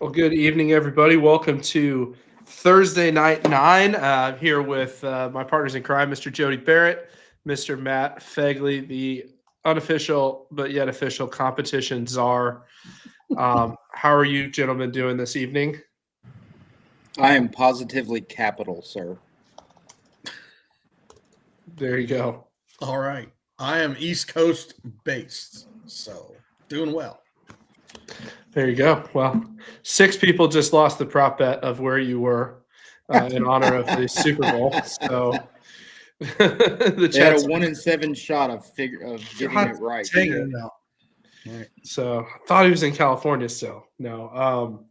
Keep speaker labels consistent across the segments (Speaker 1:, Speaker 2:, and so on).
Speaker 1: Well, good evening, everybody. Welcome to Thursday Night Nine. Here with my partners in crime, Mr. Jody Barrett, Mr. Matt Fegley, the unofficial but yet official competition czar. How are you, gentlemen, doing this evening?
Speaker 2: I am positively capital, sir.
Speaker 1: There you go.
Speaker 3: All right. I am East Coast based, so doing well.
Speaker 1: There you go. Well, 6 people just lost the prop bet of where you were in honor of the Super Bowl. So the
Speaker 2: They had
Speaker 1: chat's
Speaker 2: a 1 in 7 shot of getting it right.
Speaker 1: dang it.
Speaker 3: Right.
Speaker 1: So I thought he was in California still. No.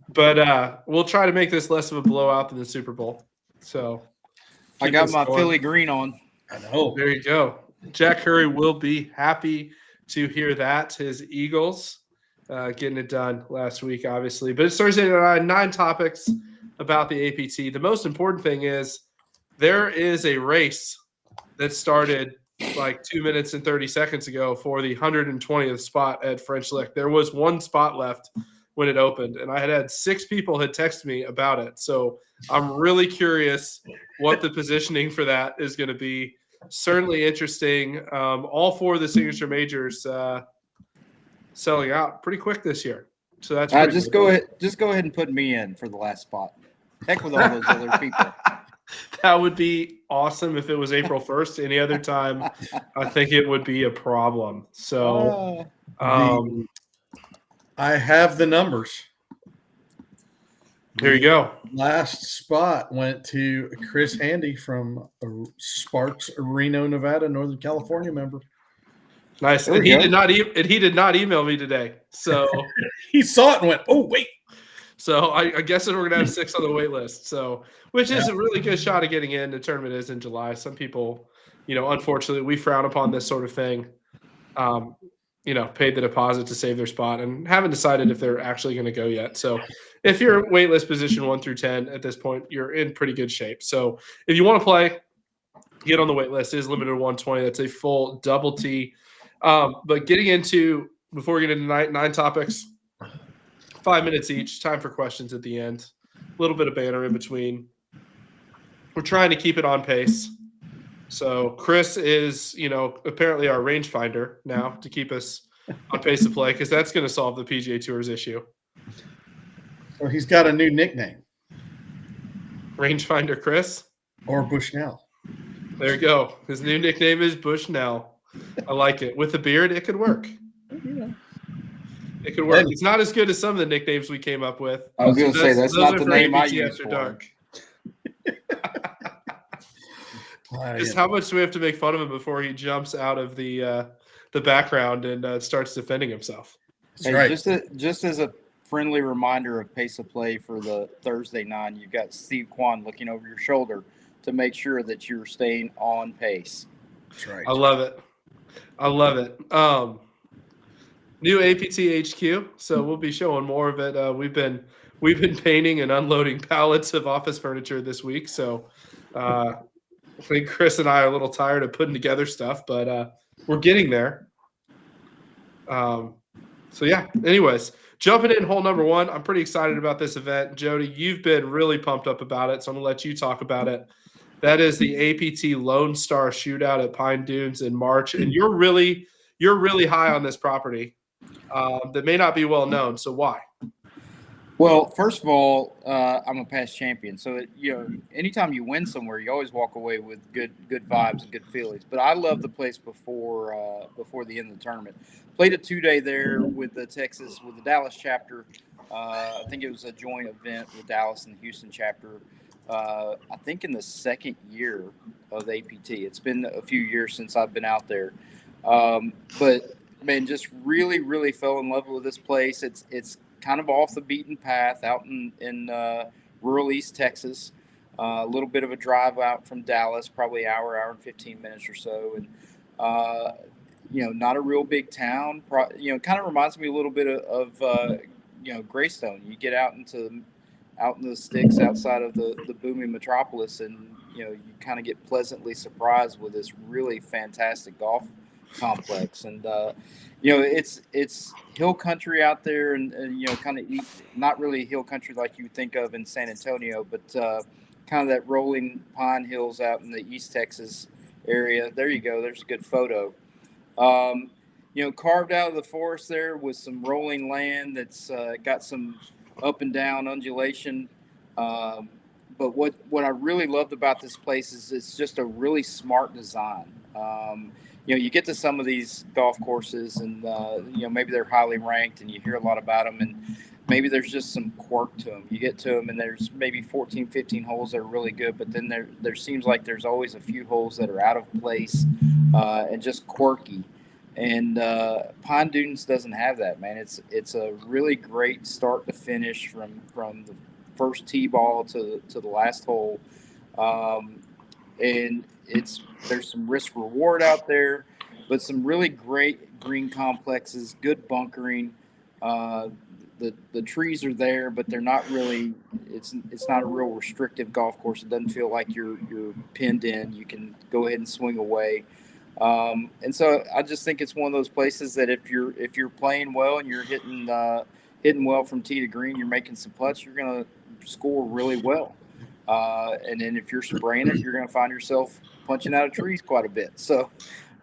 Speaker 1: But we'll try to make this less of a blowout than the Super Bowl. So
Speaker 2: I
Speaker 1: keep
Speaker 2: got
Speaker 1: this
Speaker 2: my
Speaker 1: going.
Speaker 2: Philly green on.
Speaker 3: I know.
Speaker 1: There you go. Jack Curry will be happy to hear that. His Eagles getting it done last week, obviously. But it's Thursday night, 9 topics about the APT. The most important thing is there is a race that started like 2 minutes and 30 seconds ago for the 120th spot at French Lick. There was one spot left when it opened, and I had 6 people had texted me about it. So I'm really curious what the positioning for that is going to be. Certainly interesting. All 4 of the signature majors selling out pretty quick this year. So that's
Speaker 2: Just go ahead and put me in for the last spot. Heck with all those other people.
Speaker 1: That would be awesome if it was April 1st. Any other time, I think it would be a problem. So
Speaker 3: I have the numbers.
Speaker 1: There you go.
Speaker 3: Last spot went to Chris Handy from Sparks, Reno, Nevada, Northern California member.
Speaker 1: Nice.
Speaker 2: There
Speaker 1: And
Speaker 2: we
Speaker 1: he
Speaker 2: go.
Speaker 1: did not email me today. So
Speaker 3: He saw it and went, "Oh wait."
Speaker 1: so I guess we're gonna have 6 on the wait list. So which is a really good shot of getting in. The tournament is in July. Some people, unfortunately, we frown upon this sort of thing. Paid the deposit to save their spot and haven't decided if they're actually going to go yet. So if you're waitlist position 1 through 10 at this point, you're in pretty good shape. So if you want to play, get on the waitlist. It is limited to 120. That's a full double T. But getting into, before we get into 9 topics, 5 minutes each, time for questions at the end. A little bit of banter in between. We're trying to keep it on pace. So Chris is, apparently our rangefinder now to keep us on pace to play, because that's going to solve the PGA Tour's issue.
Speaker 3: So he's got a new nickname,
Speaker 1: Rangefinder Chris.
Speaker 3: or Bushnell.
Speaker 1: There you go. His new nickname is Bushnell. I like it. With a beard, it could work. It could work. It's not as good as some of the nicknames we came up with.
Speaker 2: I was going to say, that's
Speaker 1: Those
Speaker 2: not
Speaker 1: are
Speaker 2: the
Speaker 1: for
Speaker 2: name I
Speaker 1: APT
Speaker 2: use
Speaker 1: After
Speaker 2: for
Speaker 1: Dark.
Speaker 3: him.
Speaker 1: Just how much do we have to make fun of him before he jumps out of the background and starts defending himself?
Speaker 3: That's
Speaker 2: Hey,
Speaker 3: right.
Speaker 2: just as a friendly reminder of pace of play for the Thursday 9, you've got Steve Kwan looking over your shoulder to make sure that you're staying on pace.
Speaker 3: That's right.
Speaker 1: I love it. New APT HQ, so we'll be showing more of it. We've been painting and unloading pallets of office furniture this week, so I think Chris and I are a little tired of putting together stuff, but we're getting there. So yeah. Anyways, jumping in hole number 1, I'm pretty excited about this event. Jody, you've been really pumped up about it, so I'm gonna let you talk about it. That is the APT Lone Star Shootout at Pine Dunes in March, and you're really high on this property that may not be well known. So why?
Speaker 2: Well, first of all, I'm a past champion, so anytime you win somewhere, you always walk away with good vibes and good feelings. But I love the place before the end of the tournament. Played a 2-day there with the Dallas chapter. I think it was a joint event with Dallas and the Houston chapter. I think in the second year of the APT. It's been a few years since I've been out there, but man, just really fell in love with this place. It's kind of off the beaten path out in rural East Texas. A little bit of a drive out from Dallas, probably hour and 15 minutes or so. And, not a real big town. Kind of reminds me a little bit of Greystone. You get out in the sticks outside of the booming metropolis, and, you kind of get pleasantly surprised with this really fantastic golf complex. And it's hill country out there, and kind of not really hill country like you think of in San Antonio, but kind of that rolling pine hills out in the East Texas area. There you go. There's a good photo. Carved out of the forest there with some rolling land that's got some up and down undulation. But what I really loved about this place is it's just a really smart design. You get to some of these golf courses and, maybe they're highly ranked and you hear a lot about them, and maybe there's just some quirk to them. You get to them and there's maybe 14, 15 holes that are really good, but then there seems like there's always a few holes that are out of place and just quirky. And Pine Dunes doesn't have that, man. It's a really great start to finish from the first tee ball to the last hole, and there's some risk reward out there, but some really great green complexes, good bunkering. The trees are there, but they're not really. It's not a real restrictive golf course. It doesn't feel like you're pinned in. You can go ahead and swing away. And so I just think it's one of those places that if you're playing well and you're hitting well from tee to green, you're making some putts, you're going to score really well. And then if you're spraying it, you're going to find yourself punching out of trees quite a bit. So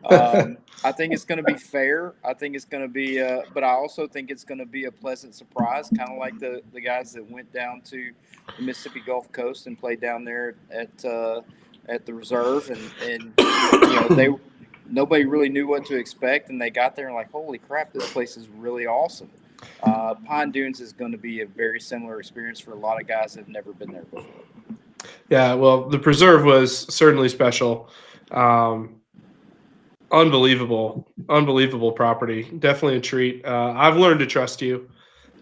Speaker 2: I think it's going to be fair. I think it's going to be, but I also think it's going to be a pleasant surprise, kind of like the guys that went down to the Mississippi Gulf Coast and played down there at the reserve, and nobody really knew what to expect, and they got there and like, holy crap, this place is really awesome. Pine Dunes is going to be a very similar experience for a lot of guys that have never been there before.
Speaker 1: Yeah, well, the preserve was certainly special. Unbelievable property. Definitely a treat. I've learned to trust you.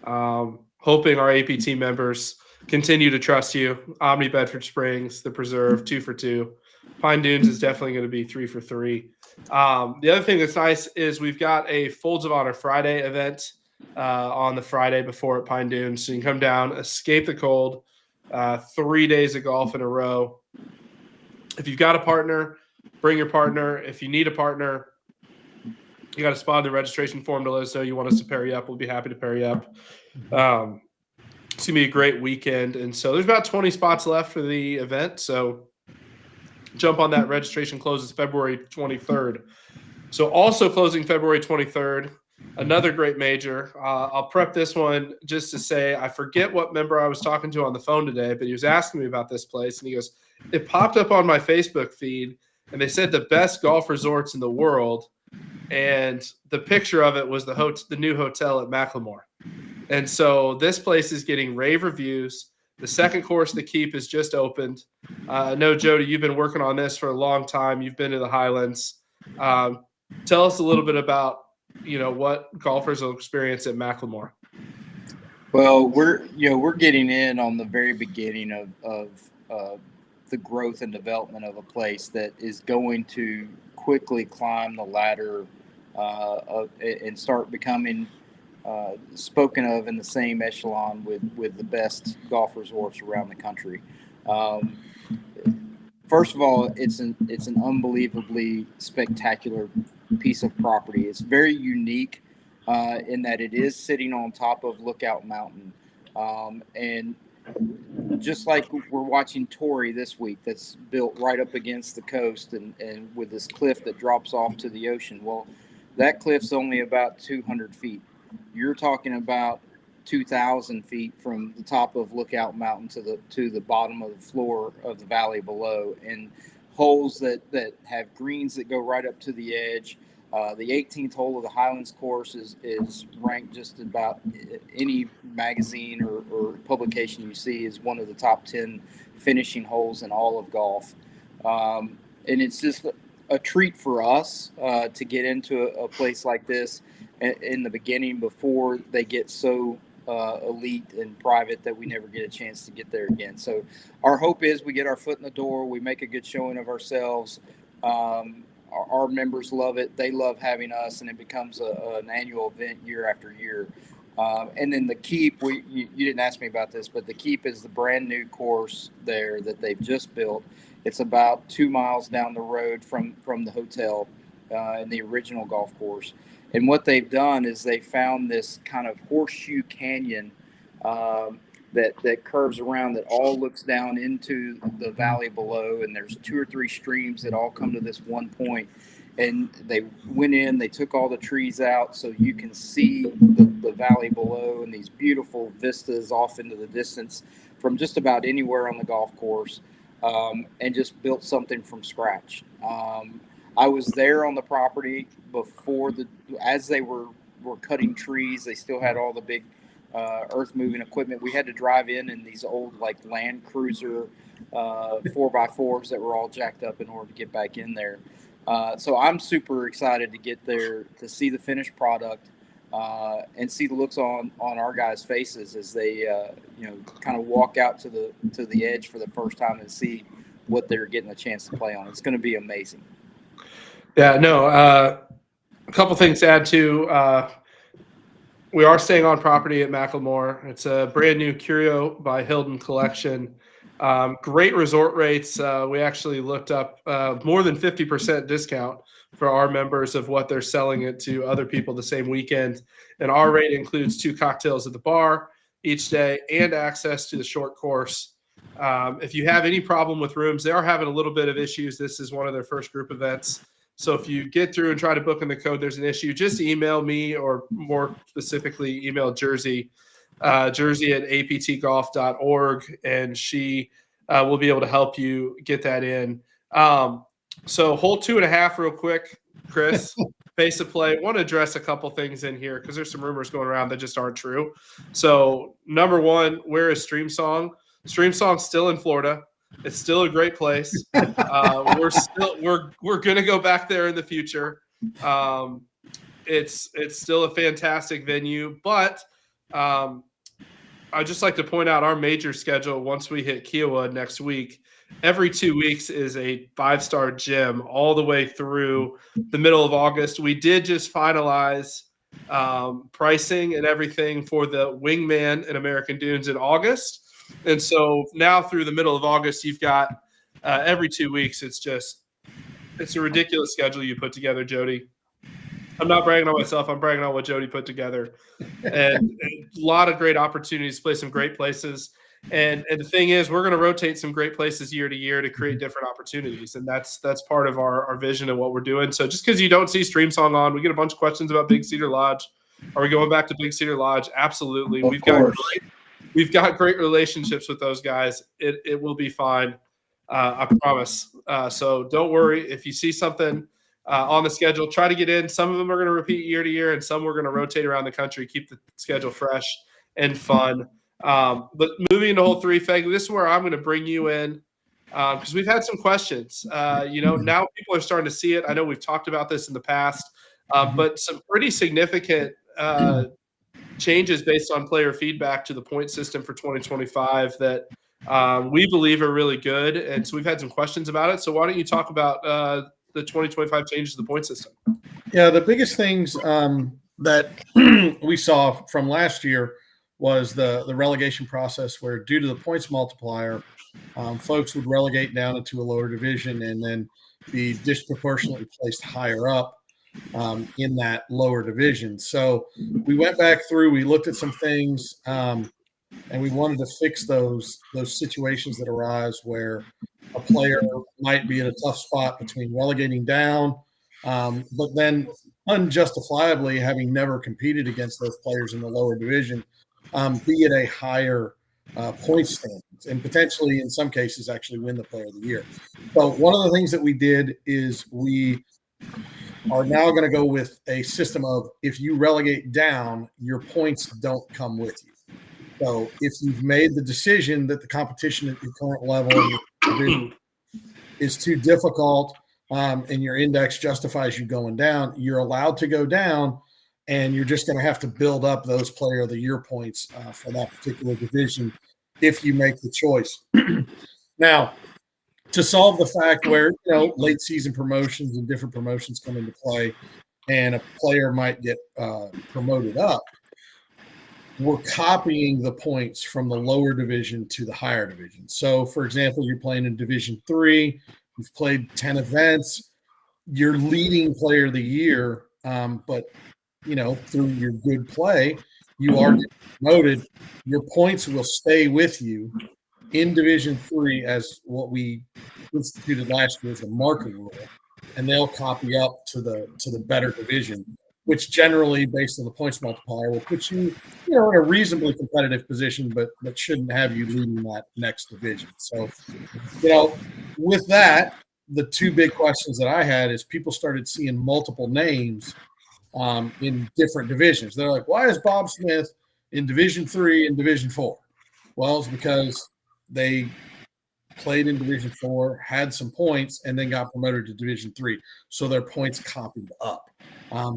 Speaker 1: Hoping our APT members continue to trust you. Omni Bedford Springs, the preserve, 2 for 2. Pine Dunes is definitely going to be 3 for 3. The other thing that's nice is we've got a Folds of Honor Friday event on the Friday before at Pine Dunes. So you can come down, escape the cold, 3 days of golf in a row. If you've got a partner, bring your partner. If you need a partner, you got to spot the registration form to let us know you want us to pair you up. We'll be happy to pair you up. It's going to be a great weekend. And so there's about 20 spots left for the event. So jump on that. Registration closes February 23rd. So also closing February 23rd, another great major. I'll prep this one just to say, I forget what member I was talking to on the phone today, but he was asking me about this place. And he goes, it popped up on my Facebook feed and they said the best golf resorts in the world. And the picture of it was the new hotel at Macklemore. And so this place is getting rave reviews. The second course, the Keep, is just opened. I know, Jody, you've been working on this for a long time. You've been to the Highlands. Tell us a little bit about, what golfers will experience at Macklemore.
Speaker 2: Well, we're getting in on the very beginning of the growth and development of a place that is going to quickly climb the ladder and start becoming spoken of in the same echelon with the best golf resorts around the country. First of all, it's an unbelievably spectacular piece of property. It's very unique in that it is sitting on top of Lookout Mountain, and just like we're watching Torrey this week, that's built right up against the coast and with this cliff that drops off to the ocean. Well, that cliff's only about 200 feet. You're talking about 2,000 feet from the top of Lookout Mountain to the bottom of the floor of the valley below, and holes that have greens that go right up to the edge. The 18th hole of the Highlands course is ranked just about any magazine or publication you see is one of the top 10 finishing holes in all of golf. And it's just a treat for us to get into a place like this in the beginning before they get so elite and private that we never get a chance to get there again. So our hope is we get our foot in the door, we make a good showing of ourselves. Our members love it. They love having us, and it becomes an annual event year after year. And then the Keep, you didn't ask me about this, but the Keep is the brand new course there that they've just built. It's about 2 miles down the road from the hotel. in the original golf course. And what they've done is they found this kind of horseshoe canyon that curves around, that all looks down into the valley below. And there's 2 or 3 streams that all come to this one point. And they went in, they took all the trees out so you can see the valley below and these beautiful vistas off into the distance from just about anywhere on the golf course, and just built something from scratch. I was there on the property before as they were cutting trees. They still had all the big earth moving equipment. We had to drive in these old like Land Cruiser 4x4s that were all jacked up in order to get back in there. So I'm super excited to get there to see the finished product and see the looks on our guys' faces as they kind of walk out to the edge for the first time and see what they're getting a chance to play on. It's going to be amazing.
Speaker 1: Yeah, no. A couple things to add to. We are staying on property at Macklemore. It's a brand new Curio by Hilton collection. Great resort rates. We actually looked up more than 50% discount for our members of what they're selling it to other people the same weekend. And our rate includes 2 cocktails at the bar each day and access to the short course. If you have any problem with rooms, they are having a little bit of issues. This is one of their first group events. So if you get through and try to book in the code, there's an issue, just email me, or more specifically, email Jersey at aptgolf.org, and she will be able to help you get that in. So hole 2.5 real quick, Chris, pace of play. I want to address a couple things in here because there's some rumors going around that just aren't true. So number one, where is Streamsong? Streamsong's still in Florida. It's still a great place. We're going to go back there in the future. It's still a fantastic venue, but I'd just like to point out our major schedule once we hit Kiowa next week. Every 2 weeks is a 5-star gym all the way through the middle of August. We did just finalize pricing and everything for the Wingman in American Dunes in August. And so now through the middle of August, you've got every 2 weeks. It's a ridiculous schedule you put together, Jody. I'm not bragging on myself. I'm bragging on what Jody put together. And a lot of great opportunities to play some great places. And the thing is, we're going to rotate some great places year to year to create different opportunities. And that's part of our vision and what we're doing. So just because you don't see Streamsong on, we get a bunch of questions about Big Cedar Lodge. Are we going back to Big Cedar Lodge? Absolutely. We've got great relationships with those guys. It will be fine. I promise. So don't worry. If you see something on the schedule, try to get in. Some of them are going to repeat year to year, and some we're going to rotate around the country, keep the schedule fresh and fun. But moving into hole 3, Feg, this is where I'm going to bring you in because we've had some questions. Now people are starting to see it. I know we've talked about this in the past, but some pretty significant changes based on player feedback to the point system for 2025 that we believe are really good. And so we've had some questions about it. So why don't you talk about the 2025 changes to the point system?
Speaker 3: Yeah, the biggest things that we saw from last year was the relegation process, where due to the points multiplier, folks would relegate down into a lower division and then be disproportionately placed higher up in that lower division. So we went back through, we looked at some things, and we wanted to fix those situations that arise where a player might be in a tough spot between relegating down, but then unjustifiably having never competed against those players in the lower division, be at a higher point standings, and potentially in some cases actually win the Player of the Year. So one of the things that we did is we are now going to go with a system of, if you relegate down, your points don't come with you. So if you've made the decision that the competition at your current level is too difficult, and your index justifies you going down, you're allowed to go down, and you're just going to have to build up those Player of the Year points for that particular division if you make the choice. Now, to solve the fact where late season promotions and different promotions come into play, and a player might get promoted up, we're copying the points from the lower division to the higher division. So, for example, you're playing in Division 3, you've played 10 events, your leading player of the year, but through your good play, you are promoted. Your points will stay with you in Division 3 as what we instituted last year as the marker rule, and they'll copy up to the better division, which generally, based on the points multiplier, will put you, in a reasonably competitive position, but shouldn't have you leading that next division. So, with that, the two big questions that I had is people started seeing multiple names in different divisions. They're like, why is Bob Smith in Division 3 and Division 4? Well, it's because they played in Division 4, had some points, and then got promoted to Division 3. So their points copied up.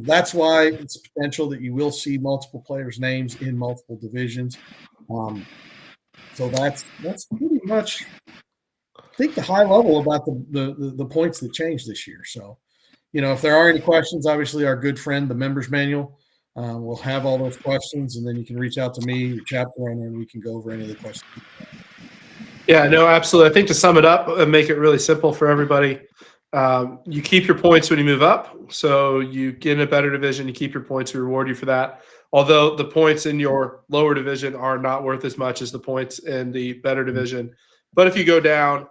Speaker 3: That's why it's potential that you will see multiple players' names in multiple divisions. So that's pretty much, I think, the high level about the points that changed this year. So, if there are any questions, obviously our good friend, the members manual, will have all those questions, and then you can reach out to me, your chapter owner, and we can go over any of the questions.
Speaker 1: Yeah, no, absolutely. I think to sum it up and make it really simple for everybody, you keep your points when you move up. So you get in a better division, you keep your points, we reward you for that. Although the points in your lower division are not worth as much as the points in the better division. But if you go down,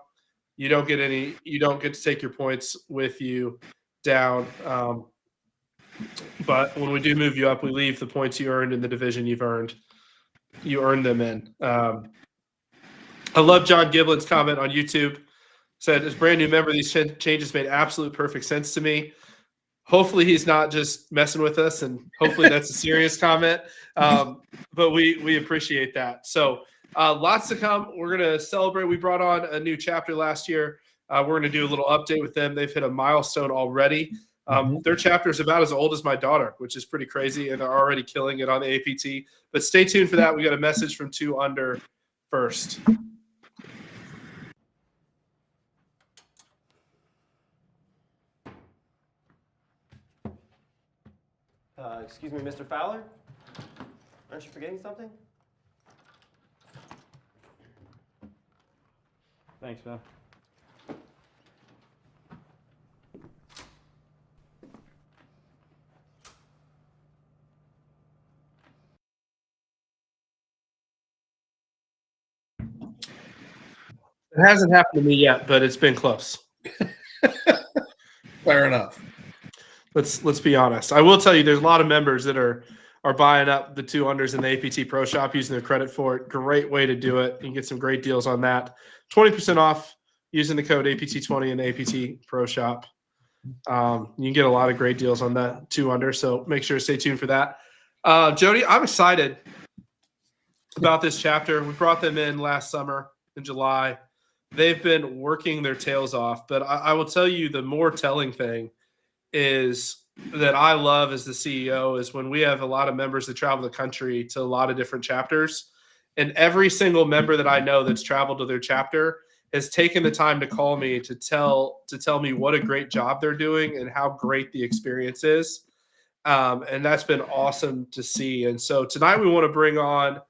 Speaker 1: you don't get to take your points with you down. But when we do move you up, we leave the points you earned in the division you earned them in. I love John Giblin's comment on YouTube. Said, as a brand new member, these changes made absolute perfect sense to me. Hopefully he's not just messing with us, and hopefully that's a serious comment. But we appreciate that. So lots to come. We're going to celebrate. We brought on a new chapter last year. We're going to do a little update with them. They've hit a milestone already. Their chapter is about as old as my daughter, which is pretty crazy, and they're already killing it on the APT. But stay tuned for that. We got a message from 2 Under first.
Speaker 4: Excuse me, Mr. Fowler? Aren't you forgetting something? Thanks, man.
Speaker 1: It hasn't happened to me yet, but it's been close.
Speaker 3: Fair enough.
Speaker 1: Let's be honest. I will tell you, there's a lot of members that are buying up the 2 Unders in the APT Pro Shop, using their credit for it. Great way to do it. You can get some great deals on that. 20% off using the code APT20 in the APT Pro Shop. You can get a lot of great deals on that 2 Under, so make sure to stay tuned for that. Jody, I'm excited about this chapter. We brought them in last summer in July. They've been working their tails off, but I will tell you, the more telling thing is that I love as the CEO is when we have a lot of members that travel the country to a lot of different chapters, and every single member that I know that's traveled to their chapter has taken the time to call me to tell me what a great job they're doing and how great the experience is. And that's been awesome to see. And so tonight we want to bring on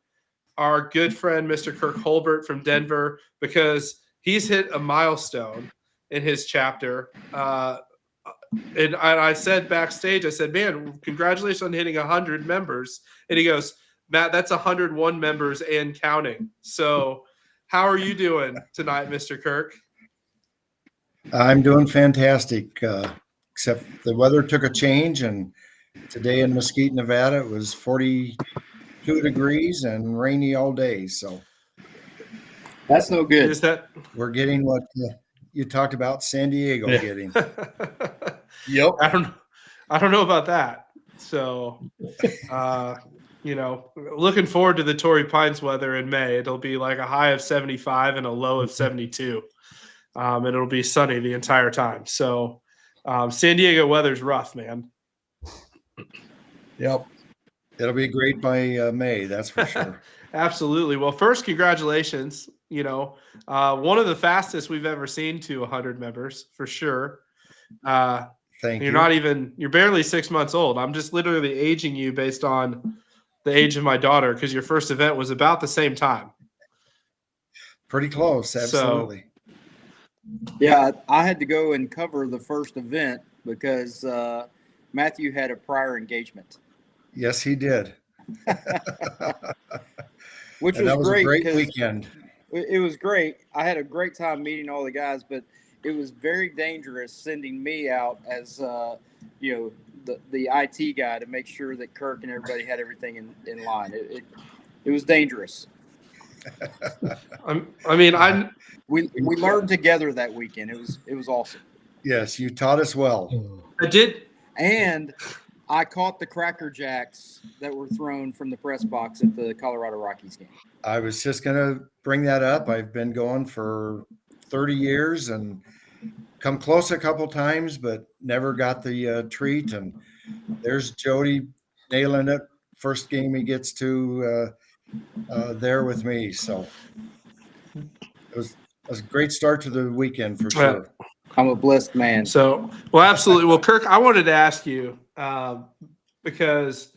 Speaker 1: our good friend, Mr. Kirk Holbert from Denver, because he's hit a milestone in his chapter. And I said backstage, I said, man, congratulations on hitting 100 members. And he goes, Matt, that's 101 members and counting. So how are you doing tonight, Mr. Kirk?
Speaker 5: I'm doing fantastic, except the weather took a change. And today in Mesquite, Nevada, it was 42 degrees and rainy all day. So
Speaker 2: That's no good.
Speaker 1: Is that
Speaker 5: we're getting what you talked about San Diego getting.
Speaker 3: Yep.
Speaker 1: I don't know about that. So, looking forward to the Torrey Pines weather in May. It'll be like a high of 75 and a low of 72. And it'll be sunny the entire time. So, San Diego weather's rough, man.
Speaker 3: Yep.
Speaker 5: It'll be great by May, that's for sure.
Speaker 1: Absolutely. Well, first, congratulations. One of the fastest we've ever seen to 100 members, for sure.
Speaker 5: Thank
Speaker 1: You're
Speaker 5: you.
Speaker 1: not even, you're barely 6 months old. I'm just literally aging you based on the age of my daughter, because your first event was about the same time.
Speaker 5: Pretty close, absolutely.
Speaker 2: Yeah, I had to go and cover the first event because Matthew had a prior engagement,
Speaker 5: Yes, he did.
Speaker 2: which
Speaker 5: And
Speaker 2: was
Speaker 5: that was a
Speaker 2: great
Speaker 5: great
Speaker 2: because
Speaker 5: weekend.
Speaker 2: it was great. I had a great time meeting all the guys, but it was very dangerous sending me out as the IT guy to make sure that Kirk and everybody had everything in line. It was dangerous. We learned together that weekend. It was awesome.
Speaker 5: Yes, you taught us well.
Speaker 1: I did.
Speaker 2: And I caught the Cracker Jacks that were thrown from the press box at the Colorado Rockies game.
Speaker 5: I was just going to bring that up. I've been going for 30 years and come close a couple times, but never got the treat. And there's Jody nailing it. First game he gets to there with me. So it was a great start to the weekend for sure.
Speaker 2: I'm a blessed man.
Speaker 1: So, well, absolutely. Well, Kirk, I wanted to ask you because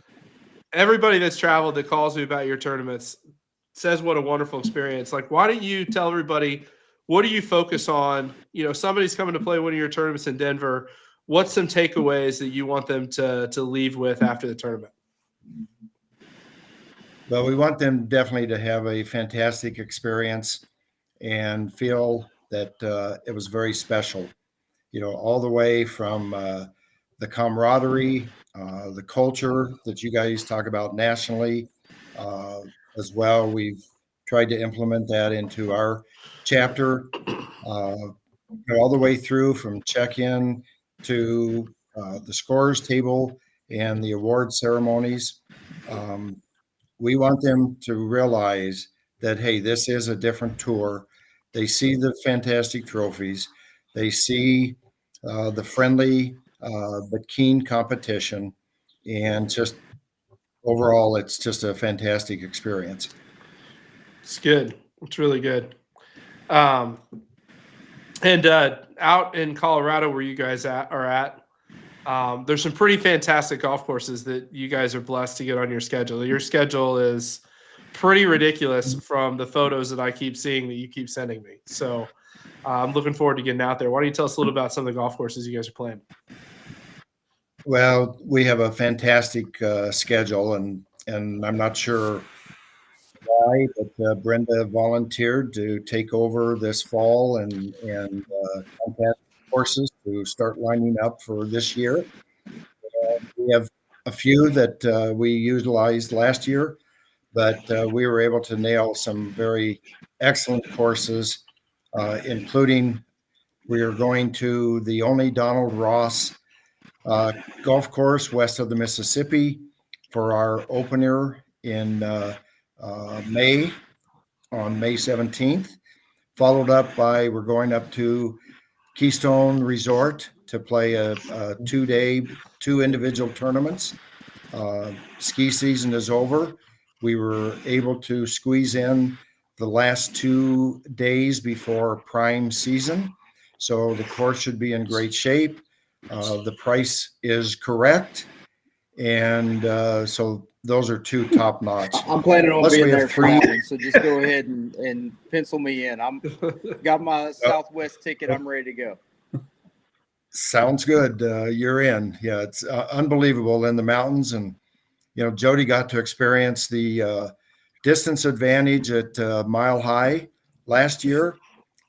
Speaker 1: everybody that's traveled that calls me about your tournaments says what a wonderful experience. Like, why don't you tell everybody, what do you focus on? You know, somebody's coming to play one of your tournaments in Denver. What's some takeaways that you want them to leave with after the tournament?
Speaker 5: Well, we want them definitely to have a fantastic experience and feel that it was very special, you know, all the way from the camaraderie, the culture that you guys talk about nationally as well. We've tried to implement that into our chapter, all the way through from check-in to the scores table and the award ceremonies. We want them to realize that, hey, this is a different tour. They see the fantastic trophies. They see the friendly but keen competition. And just overall, it's just a fantastic experience.
Speaker 1: It's good. It's really good. And out in Colorado where you guys are at, there's some pretty fantastic golf courses that you guys are blessed to get on your schedule. Your schedule is pretty ridiculous from the photos that I keep seeing that you keep sending me. So I'm looking forward to getting out there. Why don't you tell us a little about some of the golf courses you guys are playing?
Speaker 5: Well, we have a fantastic schedule, and I'm not sure why, but Brenda volunteered to take over this fall and contact courses to start lining up for this year. We have a few that we utilized last year, but we were able to nail some very excellent courses, including we are going to the only Donald Ross golf course west of the Mississippi for our opener in May, on May 17th, followed up by we're going up to Keystone Resort to play a 2-day, 2 individual tournaments. Ski season is over. We were able to squeeze in the last 2 days before prime season. So the course should be in great shape. The price is correct. And so those are 2 top notch.
Speaker 2: I'm planning on
Speaker 5: Plus
Speaker 2: being
Speaker 5: we have
Speaker 2: there for
Speaker 5: 3.
Speaker 2: that one, so just go ahead and pencil me in. I'm got my Southwest ticket. I'm ready to go.
Speaker 5: Sounds good. You're in. Yeah, it's unbelievable in the mountains. And, you know, Jody got to experience the distance advantage at Mile High last year.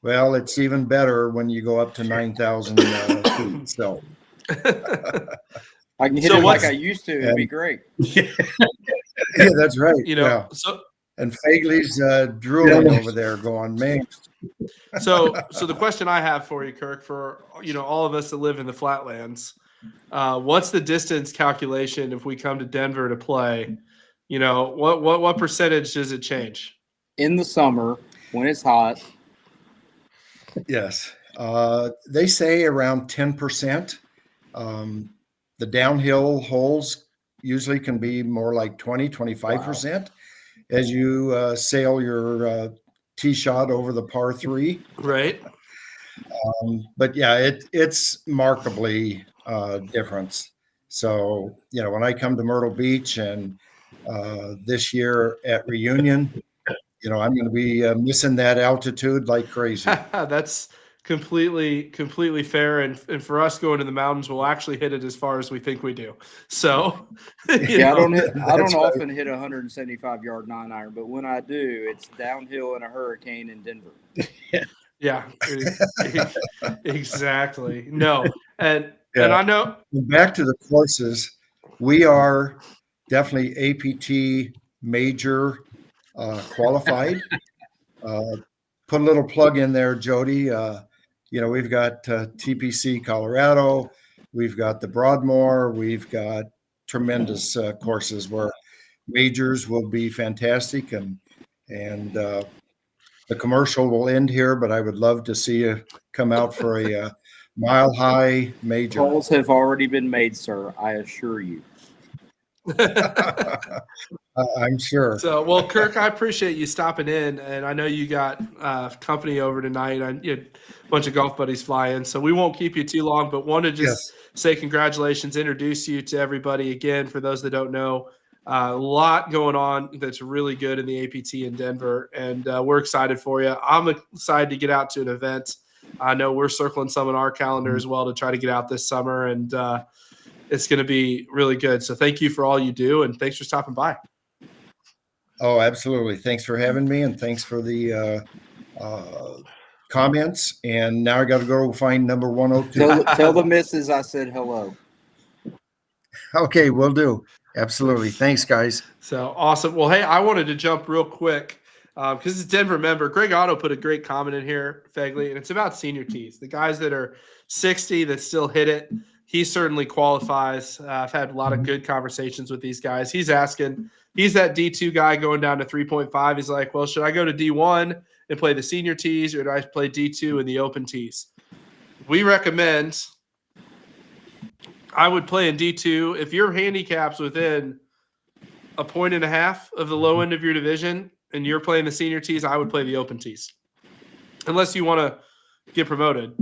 Speaker 5: Well, it's even better when you go up to 9,000 feet. So
Speaker 2: I can hit it like I used to. It'd be great.
Speaker 5: yeah, that's right.
Speaker 1: You know,
Speaker 5: yeah.
Speaker 1: so
Speaker 5: And Fagley's drooling over there going, man.
Speaker 1: So the question I have for you, Kirk, for all of us that live in the flatlands, what's the distance calculation if we come to Denver to play? You know, what percentage does it change?
Speaker 2: In the summer when it's hot.
Speaker 5: Yes. They say around 10%. The downhill holes usually can be more like 20-25%. Wow. As you sail your tee shot over the par 3.
Speaker 1: Right.
Speaker 5: But yeah, it's markedly different. So, when I come to Myrtle Beach and this year at Reunion, I'm going to be missing that altitude like crazy.
Speaker 1: That's completely fair. And for us going to the mountains, we'll actually hit it as far as we think we do. So,
Speaker 2: Yeah, I don't
Speaker 5: That's right.
Speaker 2: often hit a 175-yard 9-iron, but when I do, it's downhill in a hurricane in Denver.
Speaker 1: yeah, exactly. No, and
Speaker 5: Yeah.
Speaker 1: I know.
Speaker 5: Back to the courses, we are definitely APT major qualified. Put a little plug in there, Jody. We've got TPC Colorado, we've got the Broadmoor, we've got tremendous courses where majors will be fantastic, and the commercial will end here. But I would love to see you come out for a Mile High major.
Speaker 2: Calls have already been made, sir. I assure you.
Speaker 5: I'm sure.
Speaker 1: So, well, Kirk, I appreciate you stopping in, and I know you got company over tonight. You had a bunch of golf buddies fly in, so we won't keep you too long, but want to just say congratulations, introduce you to everybody again. For those that don't know, a lot going on that's really good in the APT in Denver, and we're excited for you. I'm excited to get out to an event. I know we're circling some in our calendar as well to try to get out this summer, and it's going to be really good. So thank you for all you do, and thanks for stopping by.
Speaker 5: Oh, absolutely. Thanks for having me, and thanks for the comments. And now I got to go find number 102.
Speaker 2: Tell the missus I said hello.
Speaker 5: Okay, will do. Absolutely. Thanks, guys.
Speaker 1: So awesome. Well, hey, I wanted to jump real quick because it's Denver member. Greg Otto put a great comment in here, Fegley, and it's about senior tees. The guys that are 60 that still hit it, he certainly qualifies. I've had a lot of good conversations with these guys. He's asking, he's that D2 guy going down to 3.5. He's like, well, should I go to D1 and play the senior tees, or do I play D2 in the open tees? We recommend I would play in D2. If your handicap's within 1.5 points of the low end of your division and you're playing the senior tees, I would play the open tees. Unless you want to get promoted.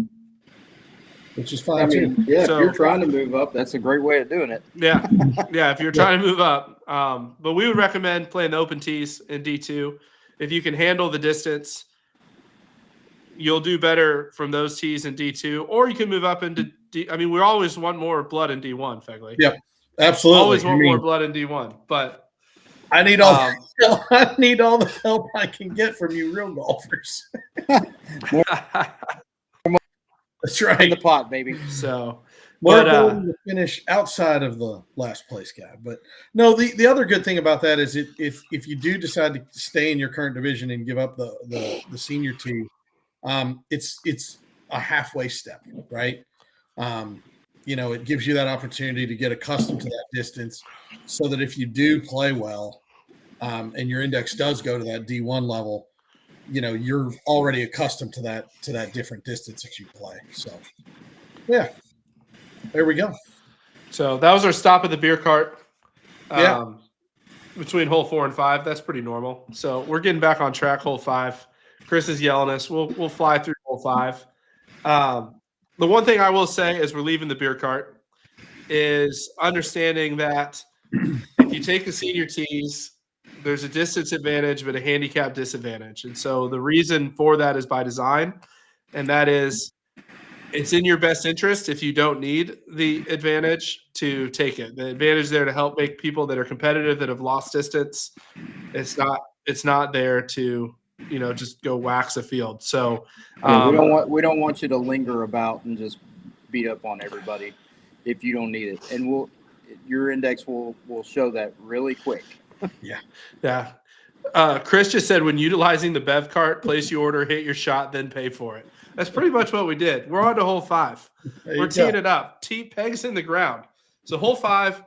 Speaker 3: Which is
Speaker 2: I
Speaker 3: fine
Speaker 2: mean,
Speaker 3: too.
Speaker 2: yeah,
Speaker 1: So-
Speaker 2: if you're trying to move up, that's a great way of doing it.
Speaker 1: Yeah. Yeah, if you're trying to move up. But we would recommend playing the open tees in D2. If you can handle the distance, you'll do better from those tees in D2. Or you can move up into D. I mean, we always want more blood in D1, Fegley.
Speaker 3: Yep. Absolutely.
Speaker 1: Always want
Speaker 3: I mean,
Speaker 1: more blood in D1. But
Speaker 3: I need all
Speaker 1: um,
Speaker 3: I need all the help I can get from you real golfers. That's
Speaker 2: In
Speaker 3: right.
Speaker 2: the pot, baby.
Speaker 1: so
Speaker 3: More
Speaker 1: But,
Speaker 3: ability to finish outside of the last place guy. But no, the other good thing about that is if you do decide to stay in your current division and give up the senior team, it's a halfway step, right? It gives you that opportunity to get accustomed to that distance, so that if you do play well, and your index does go to that D1 level, you're already accustomed to that different distance that you play. So, yeah. There we go.
Speaker 1: So that was our stop at the beer cart.
Speaker 3: Yeah.
Speaker 1: Between hole 4 and 5, that's pretty normal. So we're getting back on track. Hole 5. Chris is yelling at us. We'll fly through hole 5. The one thing I will say as we're leaving the beer cart is understanding that if you take the senior tees, there's a distance advantage, but a handicap disadvantage. And so the reason for that is by design, and that is it's in your best interest if you don't need the advantage to take it. The advantage there to help make people that are competitive that have lost distance. It's not there to just go wax a field. So
Speaker 2: We don't want you to linger about and just beat up on everybody if you don't need it. And your index will show that really quick.
Speaker 1: yeah. Chris just said when utilizing the Bev cart, place your order, hit your shot, then pay for it. That's pretty much what we did. We're on to hole 5. We're teeing it up. Pegs in the ground. So hole 5,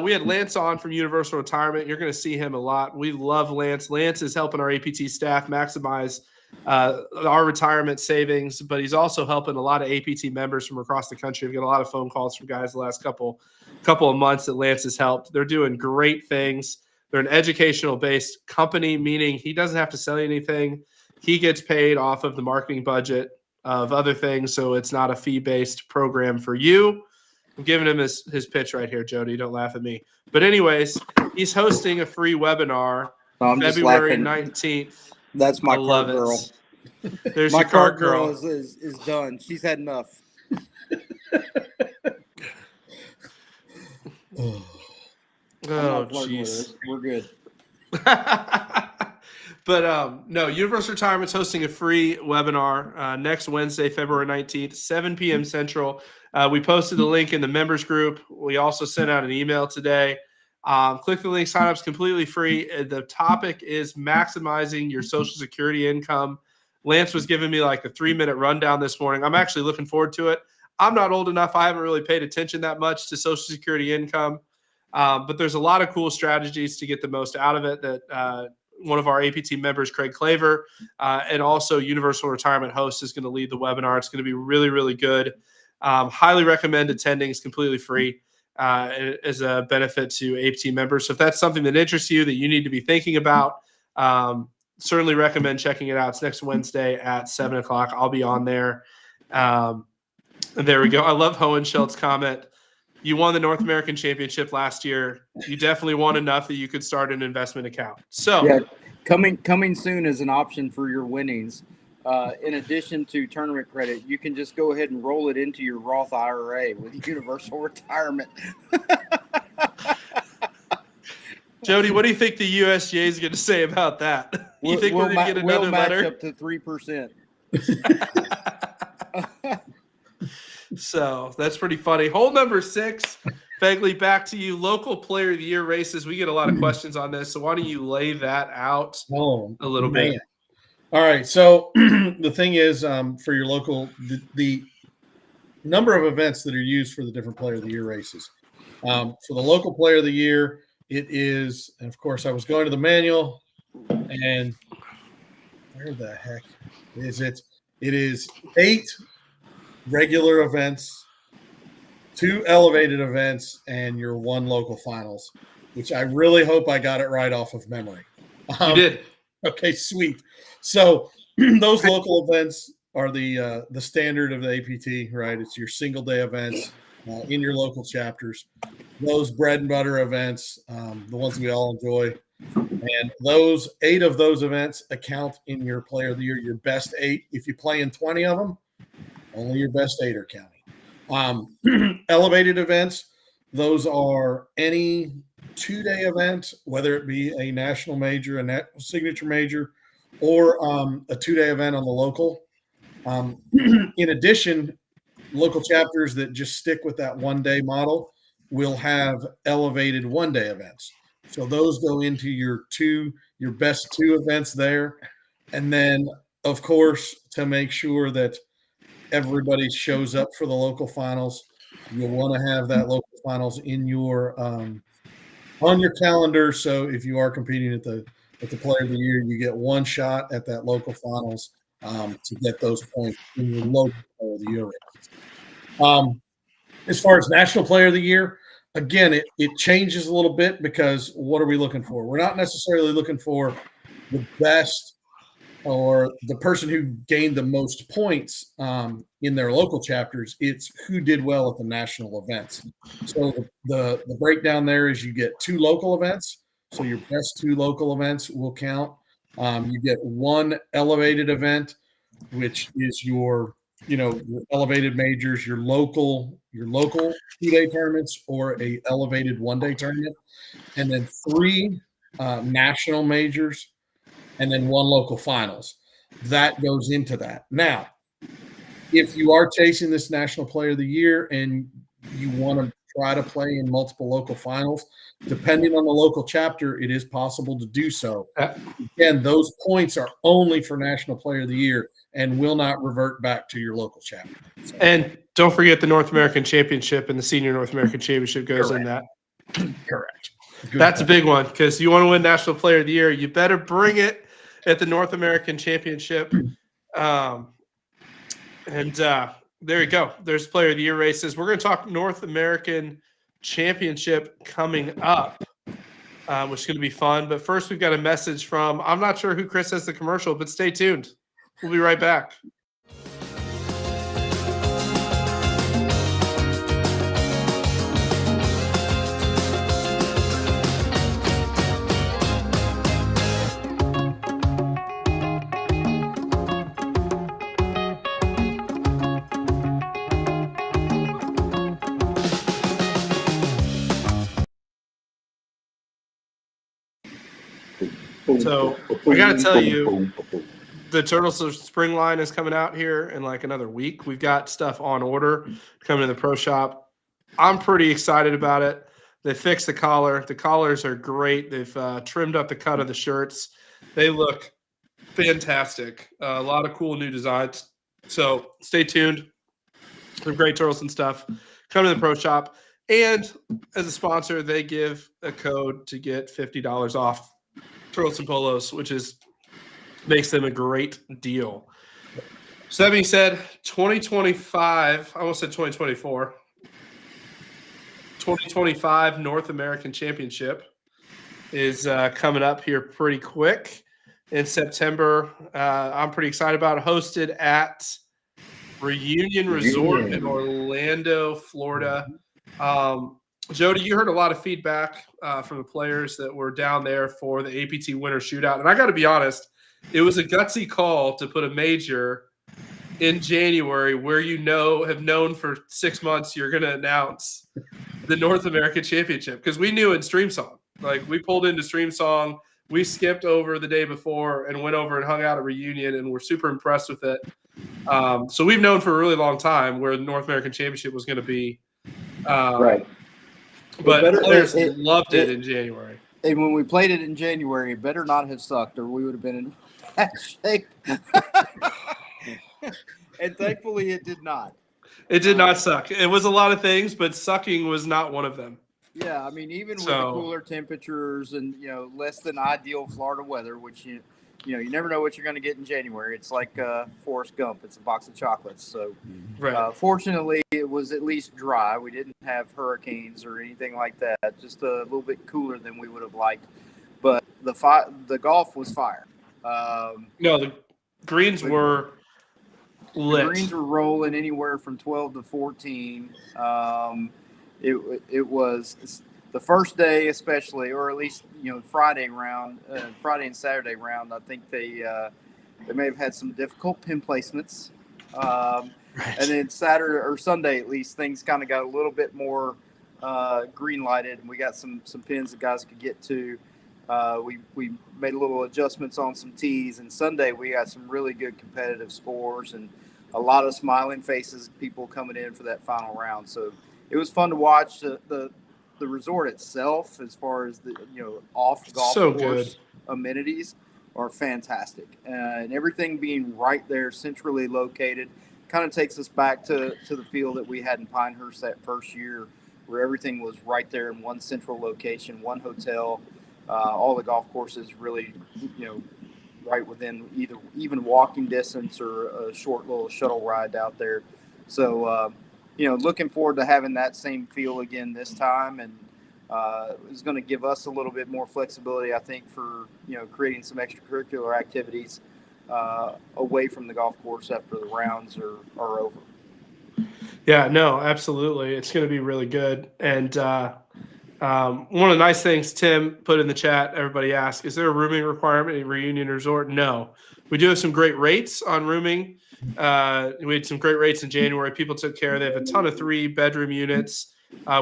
Speaker 1: we had Lance on from Universal Retirement. You're going to see him a lot. We love Lance. Lance is helping our APT staff maximize our retirement savings, but he's also helping a lot of APT members from across the country. We've got a lot of phone calls from guys the last couple of months that Lance has helped. They're doing great things. They're an educational-based company, meaning he doesn't have to sell anything. He gets paid off of the marketing budget of other things, so it's not a fee-based program for you. I'm giving him his pitch right here, Jody. Don't laugh at me. But anyways, he's hosting a free webinar
Speaker 2: I'm just
Speaker 1: February
Speaker 2: laughing.
Speaker 1: 19th.
Speaker 2: That's my
Speaker 1: I love
Speaker 2: card
Speaker 1: it.
Speaker 2: girl.
Speaker 1: There's
Speaker 2: My
Speaker 1: your card
Speaker 2: card girl
Speaker 1: girl.
Speaker 2: is done. She's had enough. I'm
Speaker 1: Oh,
Speaker 2: not flirting with
Speaker 1: jeez.
Speaker 2: her. We're good.
Speaker 1: But no, Universal Retirement's hosting a free webinar next Wednesday, February 19th, 7 p.m. Central. We posted the link in the members group. We also sent out an email today. Click the link, sign up. It's completely free. The topic is maximizing your Social Security income. Lance was giving me like a 3-minute rundown this morning. I'm actually looking forward to it. I'm not old enough. I haven't really paid attention that much to Social Security income. But there's a lot of cool strategies to get the most out of it that one of our APT members, Craig Claver, and also Universal Retirement Host is going to lead the webinar. It's going to be really, really good. Highly recommend attending. It's completely free as a benefit to APT members. So if that's something that interests you that you need to be thinking about, certainly recommend checking it out. It's next Wednesday at 7 o'clock. I'll be on there. There we go. I love Hohenschild's comment. You won the North American Championship last year. You definitely won enough that you could start an investment account. So
Speaker 2: Yeah, coming soon is an option for your winnings. In addition to tournament credit, you can just go ahead and roll it into your Roth IRA with Universal Retirement.
Speaker 1: Jody, what do you think the USGA is going to say about that? You think we're going to get another
Speaker 2: match
Speaker 1: letter?
Speaker 2: up to 3%.
Speaker 1: So that's pretty funny. Hole number 6, Fegley, back to you. Local Player of the Year races. We get a lot of questions on this, so why don't you lay that out a little bit?
Speaker 3: All right. So the thing is, for your local, the number of events that are used for the different Player of the Year races. For the local Player of the Year, it is, and of course, I was going to the manual, and where the heck is it? It is 8 regular events, 2 elevated events, and your 1 local finals, which I really hope I got it right off of memory.
Speaker 1: You did.
Speaker 3: Okay, sweet. So those local events are the standard of the APT, right? It's your single day events in your local chapters. Those bread and butter events, the ones we all enjoy, and those 8 of those events account in your Player of the Year. Your best 8. If you play in 20 of them, only your best 8 are counting. Elevated events, those are any 2-day event, whether it be a national major, a signature major, or a 2-day event on the local. In addition, local chapters that just stick with that 1-day model will have elevated 1-day events. So those go into your best 2 events there. And then, of course, to make sure that everybody shows up for the local finals, you'll want to have that local finals in your on your calendar. So if you are competing at the Player of the Year, you get 1 shot at that local finals to get those points in your local Player of the Year race. As far as National Player of the Year, again, it changes a little bit because what are we looking for? We're not necessarily looking for the best or the person who gained the most points in their local chapters. It's who did well at the national events. So the breakdown there is you get 2 local events. So your best 2 local events will count. You get 1 elevated event, which is your elevated majors, your local 2-day tournaments, or a elevated 1-day tournament, and then 3 national majors, and then 1 local finals. That goes into that. Now, if you are chasing this National Player of the Year and you want to try to play in multiple local finals, depending on the local chapter, it is possible to do so. Again, those points are only for National Player of the Year and will not revert back to your local chapter. So,
Speaker 1: And don't forget the North American Championship and the Senior North American Championship goes in that.
Speaker 3: correct. Good
Speaker 1: That's
Speaker 3: point.
Speaker 1: a big one because you want to win National Player of the Year, you better bring it at the North American Championship. There you go. There's Player of the Year races. We're going to talk North American Championship coming up, which is going to be fun. But first, we've got a message from, I'm not sure who Chris has the commercial, but stay tuned. We'll be right back. So I got to tell you, the Turtles of Spring line is coming out here in like another week. We've got stuff on order coming to the pro shop. I'm pretty excited about it. They fixed the collar. The collars are great. They've trimmed up the cut of the shirts. They look fantastic. A lot of cool new designs. So stay tuned. Some great Turtles and stuff. Come to the pro shop. And as a sponsor, they give a code to get $50 off Turtles and Polos, which makes them a great deal. So that being said, 2025, I almost said 2024. 2025 North American Championship is coming up here pretty quick in September. I'm pretty excited about it. Hosted at Reunion Resort in Orlando, Florida. Jody, you heard a lot of feedback from the players that were down there for the APT Winter Shootout. And I got to be honest, it was a gutsy call to put a major in January where have known for 6 months you're going to announce the North American Championship, because we knew in Streamsong. Like, we pulled into Streamsong, we skipped over the day before and went over and hung out at Reunion, and we're super impressed with it. So we've known for a really long time where the North American Championship was going to be.
Speaker 2: Right.
Speaker 1: But players loved it in January.
Speaker 2: And when we played it in January, it better not have sucked, or we would have been in bad shape. And thankfully, it did not.
Speaker 1: It did not suck. It was a lot of things, but sucking was not one of them.
Speaker 2: Yeah, I mean, even with the cooler temperatures and less than ideal Florida weather, which you never know what you're going to get in January. It's like Forrest Gump. It's a box of chocolates. So, fortunately, it was at least dry. We didn't have hurricanes or anything like that. Just a little bit cooler than we would have liked. But the golf was fire.
Speaker 1: No, the greens were lit.
Speaker 2: The greens were rolling anywhere from 12 to 14. It was the first day, especially, or at least Friday and Saturday round. I think they may have had some difficult pin placements, and then Saturday or Sunday at least things kind of got a little bit more green lighted, and we got some pins that guys could get to. We made a little adjustments on some tees, and Sunday we got some really good competitive scores and a lot of smiling faces, people coming in for that final round. So it was fun to watch. The resort itself, as far as the off golf course amenities, are fantastic, and everything being right there, centrally located, kind of takes us back to the feel that we had in Pinehurst that first year, where everything was right there in one central location, one hotel. All the golf courses really, right within even walking distance or a short little shuttle ride out there. So, looking forward to having that same feel again this time, and it's going to give us a little bit more flexibility, I think, for creating some extracurricular activities away from the golf course after the rounds are over.
Speaker 1: Yeah, no, absolutely. It's going to be really good. And one of the nice things Tim put in the chat, everybody asked, is there a rooming requirement at Reunion Resort? No. We do have some great rates on rooming. We had some great rates in January. People took care. They have a ton of 3-bedroom units,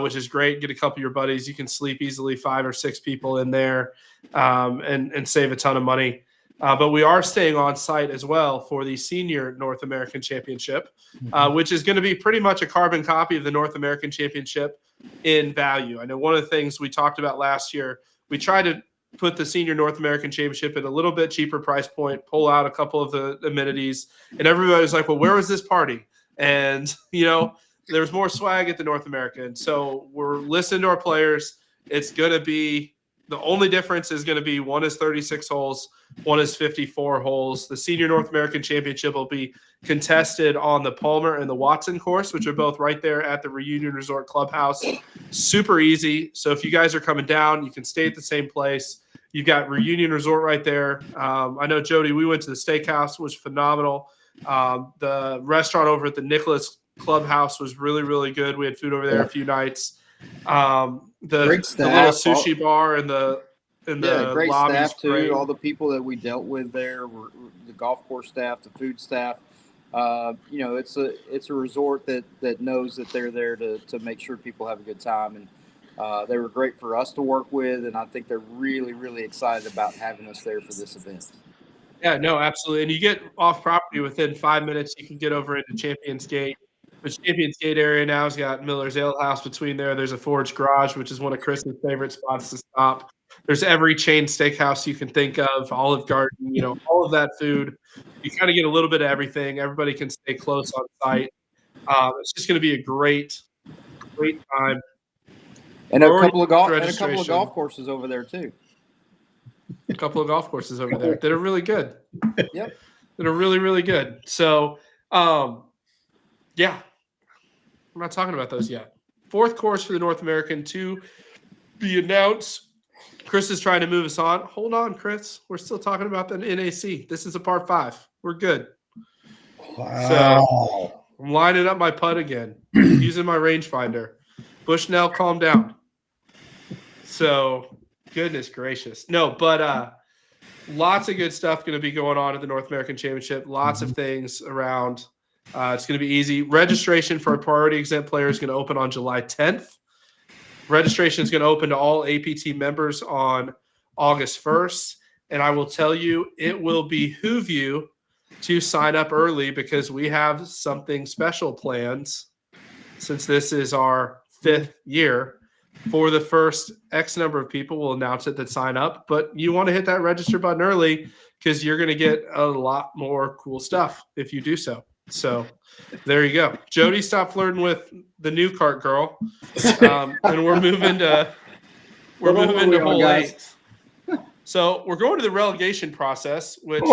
Speaker 1: which is great. Get a couple of your buddies. You can sleep easily 5 or 6 people in there and save a ton of money. But we are staying on site as well for the Senior North American Championship, which is going to be pretty much a carbon copy of the North American Championship in value. I know one of the things we talked about last year, we tried to put the Senior North American Championship at a little bit cheaper price point, pull out a couple of the amenities, and everybody was like, well, where was this party? And, there's more swag at the North American. So we're listening to our players. It's going to be the only difference is going to be one is 36 holes, one is 54 holes. The Senior North American Championship will be contested on the Palmer and the Watson course, which are both right there at the Reunion Resort Clubhouse. Super easy. So if you guys are coming down, you can stay at the same place. You've got Reunion Resort right there. I know, Jody, we went to the steakhouse, which was phenomenal. The restaurant over at the Nicholas Clubhouse was really, really good. We had food over there a few nights. The little sushi bar and the
Speaker 2: great
Speaker 1: lobby
Speaker 2: staff too.
Speaker 1: great.
Speaker 2: All the people that we dealt with there were the golf course staff, the food staff. It's a resort that knows that they're there to make sure people have a good time, and They were great for us to work with, and I think they're really, really excited about having us there for this event.
Speaker 1: Yeah, no, absolutely. And you get off property within 5 minutes. You can get over into Champions Gate. The Champions Gate area now has got Miller's Ale House between there. There's a Forge Garage, which is one of Chris's favorite spots to stop. There's every chain steakhouse you can think of, Olive Garden, all of that food. You kind of get a little bit of everything. Everybody can stay close on site. It's just going to be a great time.
Speaker 2: And a
Speaker 1: Already
Speaker 2: couple of golf
Speaker 1: registration.
Speaker 2: courses over there too.
Speaker 1: A couple of golf courses over there that are really good.
Speaker 2: Yep.
Speaker 1: That are really, really good. So, yeah, we're not talking about those yet. Fourth course for the North American to be announced. Chris is trying to move us on. Hold on, Chris. We're still talking about the NAC. This is a par 5. We're good.
Speaker 3: Wow.
Speaker 1: So I'm lining up my putt again, using my rangefinder. Bushnell, calm down. So, goodness gracious. No, but lots of good stuff going to be going on at the North American Championship. Lots of things around. It's going to be easy. Registration for our priority exempt players is going to open on July 10th. Registration is going to open to all APT members on August 1st. And I will tell you, it will behoove you to sign up early because we have something special planned since this is our 5th year. For the first X number of people, we'll announce it that sign up. But you want to hit that register button early because you're going to get a lot more cool stuff if you do so. So there you go. Jody, stop flirting with the new cart girl. And we're moving to hole 8. So we're going to the relegation process, which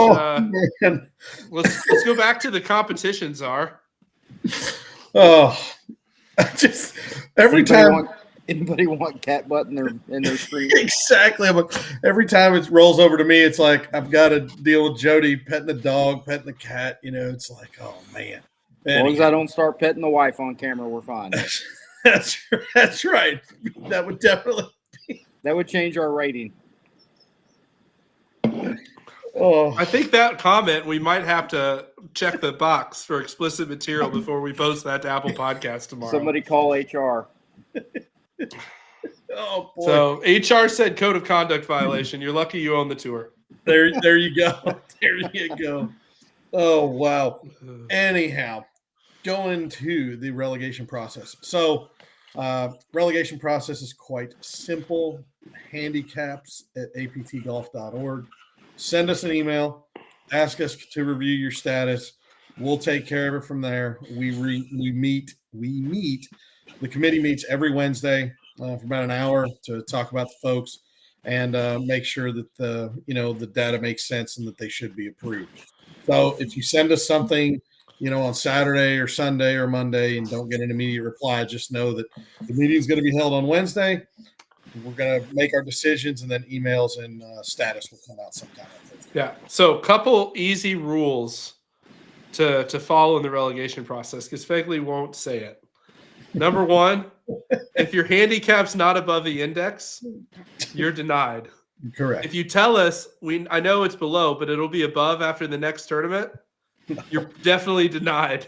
Speaker 1: let's go back to the competition czar.
Speaker 3: Oh, just every time.
Speaker 2: Anybody want cat butt in their screen?
Speaker 3: Exactly. Every time it rolls over to me, it's like I've got to deal with Jody petting the dog, petting the cat. It's like, oh man.
Speaker 2: As long as I don't start petting the wife on camera, we're fine.
Speaker 3: That's right. That would definitely
Speaker 2: that would change our rating.
Speaker 3: Oh,
Speaker 1: I think that comment we might have to check the box for explicit material before we post that to Apple Podcast tomorrow.
Speaker 2: Somebody call HR.
Speaker 3: oh boy.
Speaker 1: So HR said code of conduct violation. You're lucky you own the tour.
Speaker 3: There you go. There you go. Oh wow. Anyhow, going to the relegation process. So relegation process is quite simple. Handicaps at aptgolf.org. Send us an email. Ask us to review your status. We'll take care of it from there. We meet. The committee meets every Wednesday for about an hour to talk about the folks and make sure that the data makes sense and that they should be approved. So if you send us something, on Saturday or Sunday or Monday and don't get an immediate reply, just know that the meeting is going to be held on Wednesday. We're going to make our decisions, and then emails and status will come out sometime.
Speaker 1: Yeah. So couple easy rules to follow in the relegation process because Fegley won't say it. Number 1, if your handicap's not above the index, you're denied.
Speaker 3: Correct.
Speaker 1: If you tell us, I know it's below, but it'll be above after the next tournament, you're definitely denied.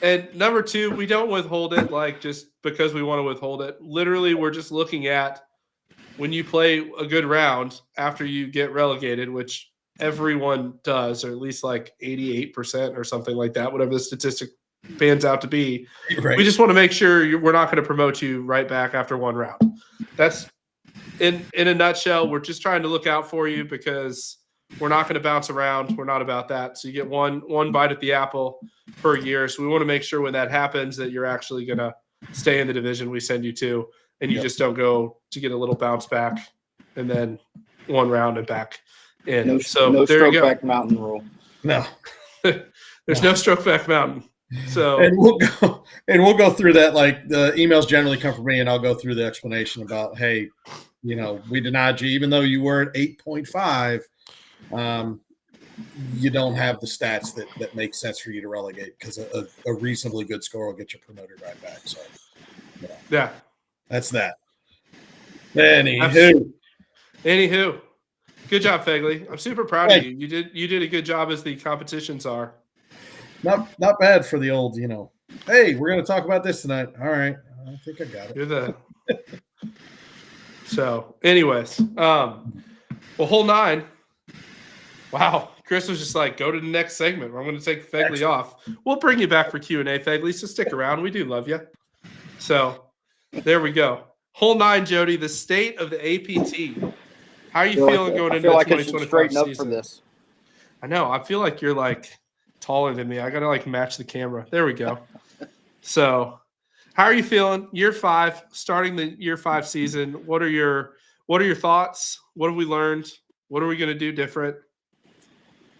Speaker 1: And number 2, we don't withhold it just because we want to withhold it. Literally, we're just looking at when you play a good round after you get relegated, which everyone does, or at least 88% or something like that, whatever the statistic pans out to be.
Speaker 3: Right.
Speaker 1: We just want to make sure we're not going to promote you right back after one round. That's in a nutshell. We're just trying to look out for you because we're not going to bounce around. We're not about that. So you get one bite at the apple per year. So we want to make sure when that happens that you're actually going to stay in the division we send you to, and you just don't go to get a little bounce back and then one round and back in.
Speaker 2: No
Speaker 1: there
Speaker 2: stroke
Speaker 1: you go.
Speaker 2: back mountain rule.
Speaker 3: No.
Speaker 1: There's no stroke back mountain. So
Speaker 3: And we'll go through that. The emails generally come from me, and I'll go through the explanation about, hey, we denied you, even though you were at 8.5. You don't have the stats that make sense for you to relegate because a reasonably good score will get you promoted right back. So,
Speaker 1: yeah,
Speaker 3: that's that. Anywho,
Speaker 1: good job, Fegley. I'm super proud of you. You did a good job as the competition czar.
Speaker 3: not bad for the old. Hey, we're going to talk about this tonight. All right, I think I got it.
Speaker 1: So, anyways, well, hole 9. Wow, Chris was just like, go to the next segment. I'm going to take Fegley off. We'll bring you back for Q&A, Fegley, so stick around. We do love you. So, there we go. Hole 9, Jody, the state of the APT. How are you feeling going into the 2025
Speaker 2: straighten up
Speaker 1: season?
Speaker 2: for this.
Speaker 1: I know. I feel like you're like taller than me. I got to like match the camera. There we go. So, how are you feeling? Year 5, starting the year 5 season. What are your thoughts? What have we learned? What are we going to do different?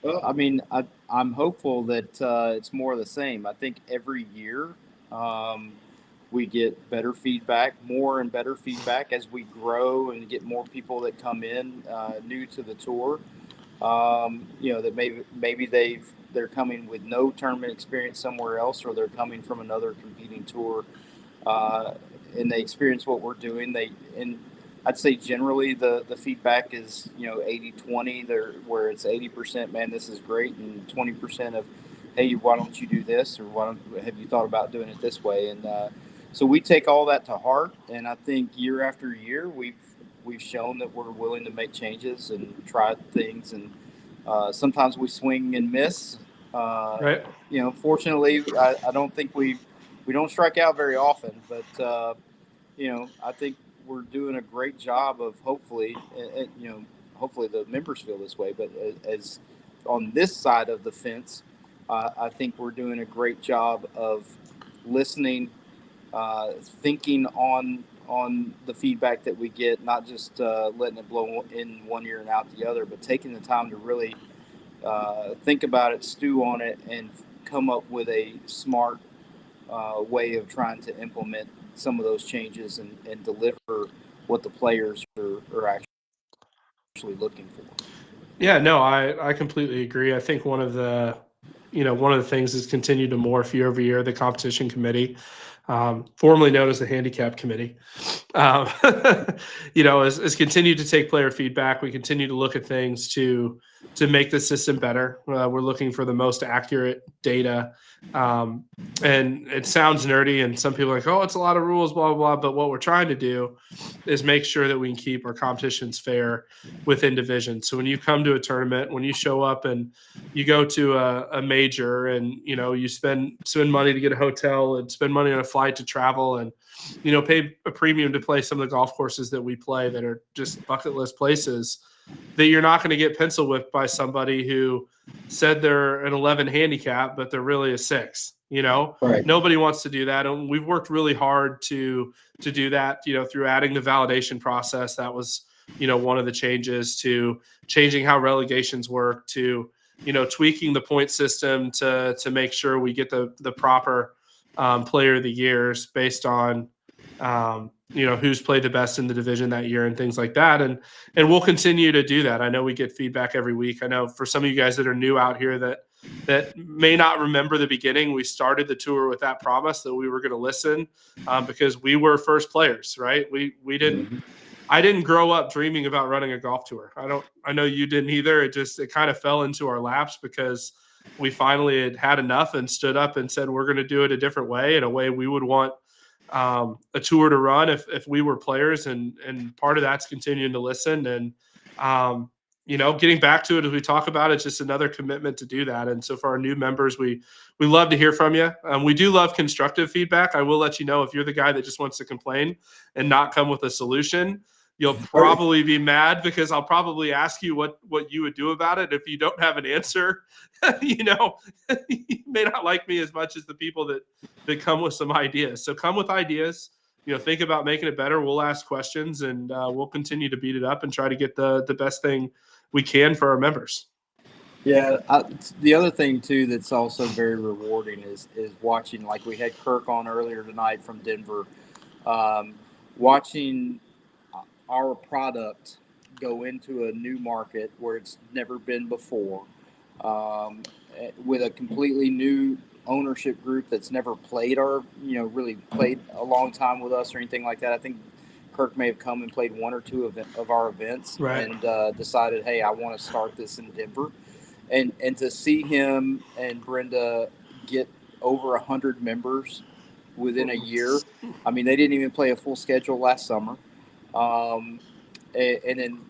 Speaker 2: Well, I mean, I'm hopeful that it's more of the same. I think every year we get better feedback, more and better feedback as we grow and get more people that come in new to the tour. That maybe they're coming with no tournament experience somewhere else, or they're coming from another competing tour, and they experience what we're doing. I'd say generally the feedback is 80-20 there, where it's 80% man, this is great, and 20% of, hey, why don't you do this, or have you thought about doing it this way? And so we take all that to heart, and I think year after year we've shown that we're willing to make changes and try things, and sometimes we swing and miss.
Speaker 1: Right.
Speaker 2: Fortunately, I don't think we don't strike out very often, but I think we're doing a great job of hopefully the members feel this way, but as on this side of the fence, I think we're doing a great job of listening, thinking on the feedback that we get, not just letting it blow in one ear and out the other, but taking the time to really think about it, stew on it, and come up with a smart way of trying to implement some of those changes and deliver what the players are actually looking for.
Speaker 1: Yeah, no, I completely agree. I think one of the things is continued to morph year over year. The competition committee, formerly known as the handicap committee, has continued to take player feedback. We continue to look at things to make the system better. We're looking for the most accurate data. And it sounds nerdy, and some people are like, oh, it's a lot of rules, blah, blah, blah. But what we're trying to do is make sure that we can keep our competitions fair within divisions. So when you come to a tournament, when you show up and you go to a major, and you spend money to get a hotel and spend money on a flight to travel, and pay a premium to play some of the golf courses that we play that are just bucket list places, that you're not going to get pencil whipped by somebody who said they're an 11 handicap, but they're really a 6.
Speaker 2: Right.
Speaker 1: Nobody wants to do that. And we've worked really hard to do that, through adding the validation process. That was, one of the changes, to changing how relegations work, to, tweaking the point system to make sure we get the proper player of the years based on, who's played the best in the division that year and things like that. And we'll continue to do that. I know we get feedback every week. I know for some of you guys that are new out here that may not remember the beginning, we started the tour with that promise that we were going to listen, because we were first players, right? We didn't, I didn't grow up dreaming about running a golf tour. I know you didn't either. It kind of fell into our laps because we finally had enough and stood up and said, we're going to do it a different way, in a way we would want a tour to run if we were players, and part of that's continuing to listen and getting back to it as we talk about it. It's just another commitment to do that. And so for our new members, we love to hear from you. We do love constructive feedback. I will let you know, if you're the guy that just wants to complain and not come with a solution, you'll probably be mad, because I'll probably ask you what you would do about it. If you don't have an answer, you may not like me as much as the people that come with some ideas. So come with ideas, think about making it better. We'll ask questions, and we'll continue to beat it up and try to get the best thing we can for our members.
Speaker 2: Yeah. The other thing too, that's also very rewarding is watching, like we had Kirk on earlier tonight from Denver, watching our product go into a new market where it's never been before, with a completely new ownership group that's never played really played a long time with us or anything like that. I think Kirk may have come and played one or two of our events,
Speaker 1: right,
Speaker 2: and decided, hey, I want to start this in Denver, and to see him and Brenda get over 100 members within a year. I mean, they didn't even play a full schedule last summer. And then,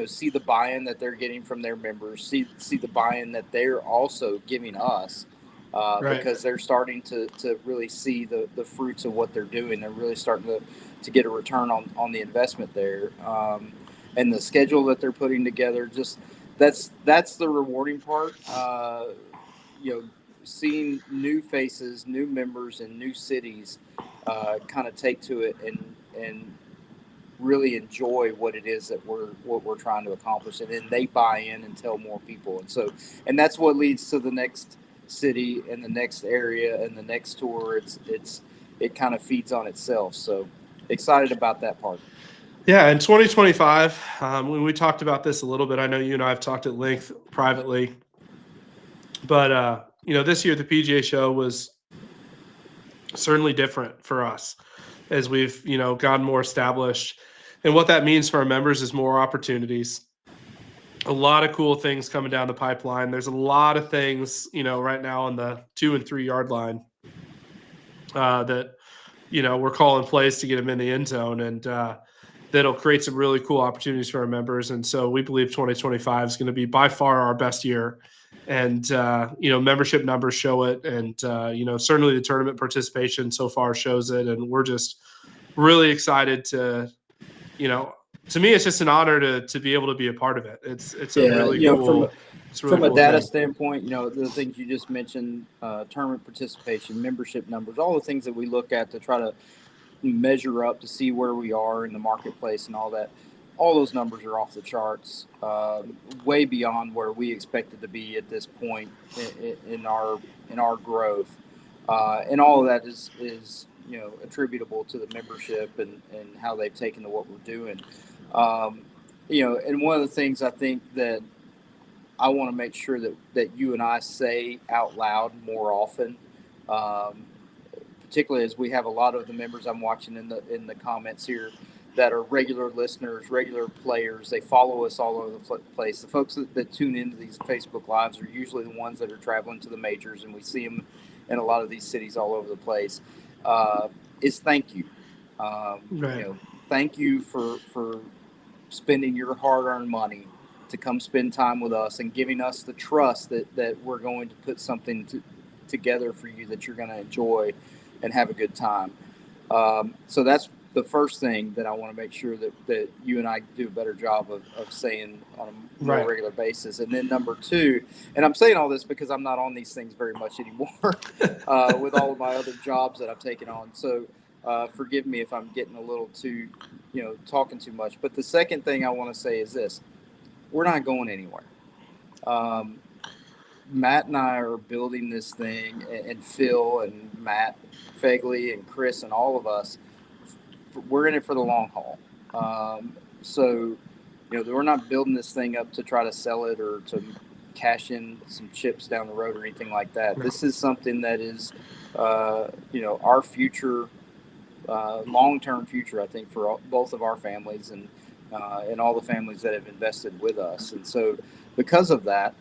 Speaker 2: see the buy-in that they're getting from their members, see the buy-in that they're also giving us,
Speaker 1: Right.
Speaker 2: because they're starting to really see the fruits of what they're doing. They're really starting to get a return on the investment there. And the schedule that they're putting together, just that's the rewarding part. Seeing new faces, new members, and new cities kind of take to it and really enjoy what it is that we're trying to accomplish, and then they buy in and tell more people, and that's what leads to the next city and the next area and the next tour. It kind of feeds on itself. So excited about that part.
Speaker 1: Yeah, in 2025, when we talked about this a little bit, I know you and I have talked at length privately, but this year the PGA Show was certainly different for us as we've gotten more established, and what that means for our members is more opportunities. A lot of cool things coming down the pipeline. There's a lot of things right now on the 2 and 3 yard line that we're calling plays to get them in the end zone, and that'll create some really cool opportunities for our members. And so we believe 2025 is going to be by far our best year. And, membership numbers show it. And, certainly the tournament participation so far shows it. And we're just really excited to me, it's just an honor to be able to be a part of it. It's a really cool.
Speaker 2: From a data standpoint, the things you just mentioned, tournament participation, membership numbers, all the things that we look at to try to measure up to see where we are in the marketplace and all that. All those numbers are off the charts, way beyond where we expected to be at this point in our growth, and all of that is attributable to the membership and how they've taken to what we're doing. And one of the things I think that I want to make sure that you and I say out loud more often, particularly as we have a lot of the members I'm watching in the comments here that are regular listeners, regular players. They follow us all over the place. The folks that tune into these Facebook Lives are usually the ones that are traveling to the majors, and we see them in a lot of these cities all over the place. Is thank you.
Speaker 1: Right.
Speaker 2: Thank you for spending your hard-earned money to come spend time with us and giving us the trust that we're going to put something together for you that you're going to enjoy and have a good time. So that's the first thing that I want to make sure that you and I do a better job of saying on a more regular basis. And then number two, and I'm saying all this because I'm not on these things very much anymore with all of my other jobs that I've taken on. So forgive me if I'm getting a little too, talking too much. But the second thing I want to say is this: we're not going anywhere. Matt and I are building this thing, and Phil and Matt Fegley and Chris and all of us, we're in it for the long haul. So, we're not building this thing up to try to sell it or to cash in some chips down the road or anything like that. This is something that is, our future, long-term future, I think, for both of our families and all the families that have invested with us. And so because of that,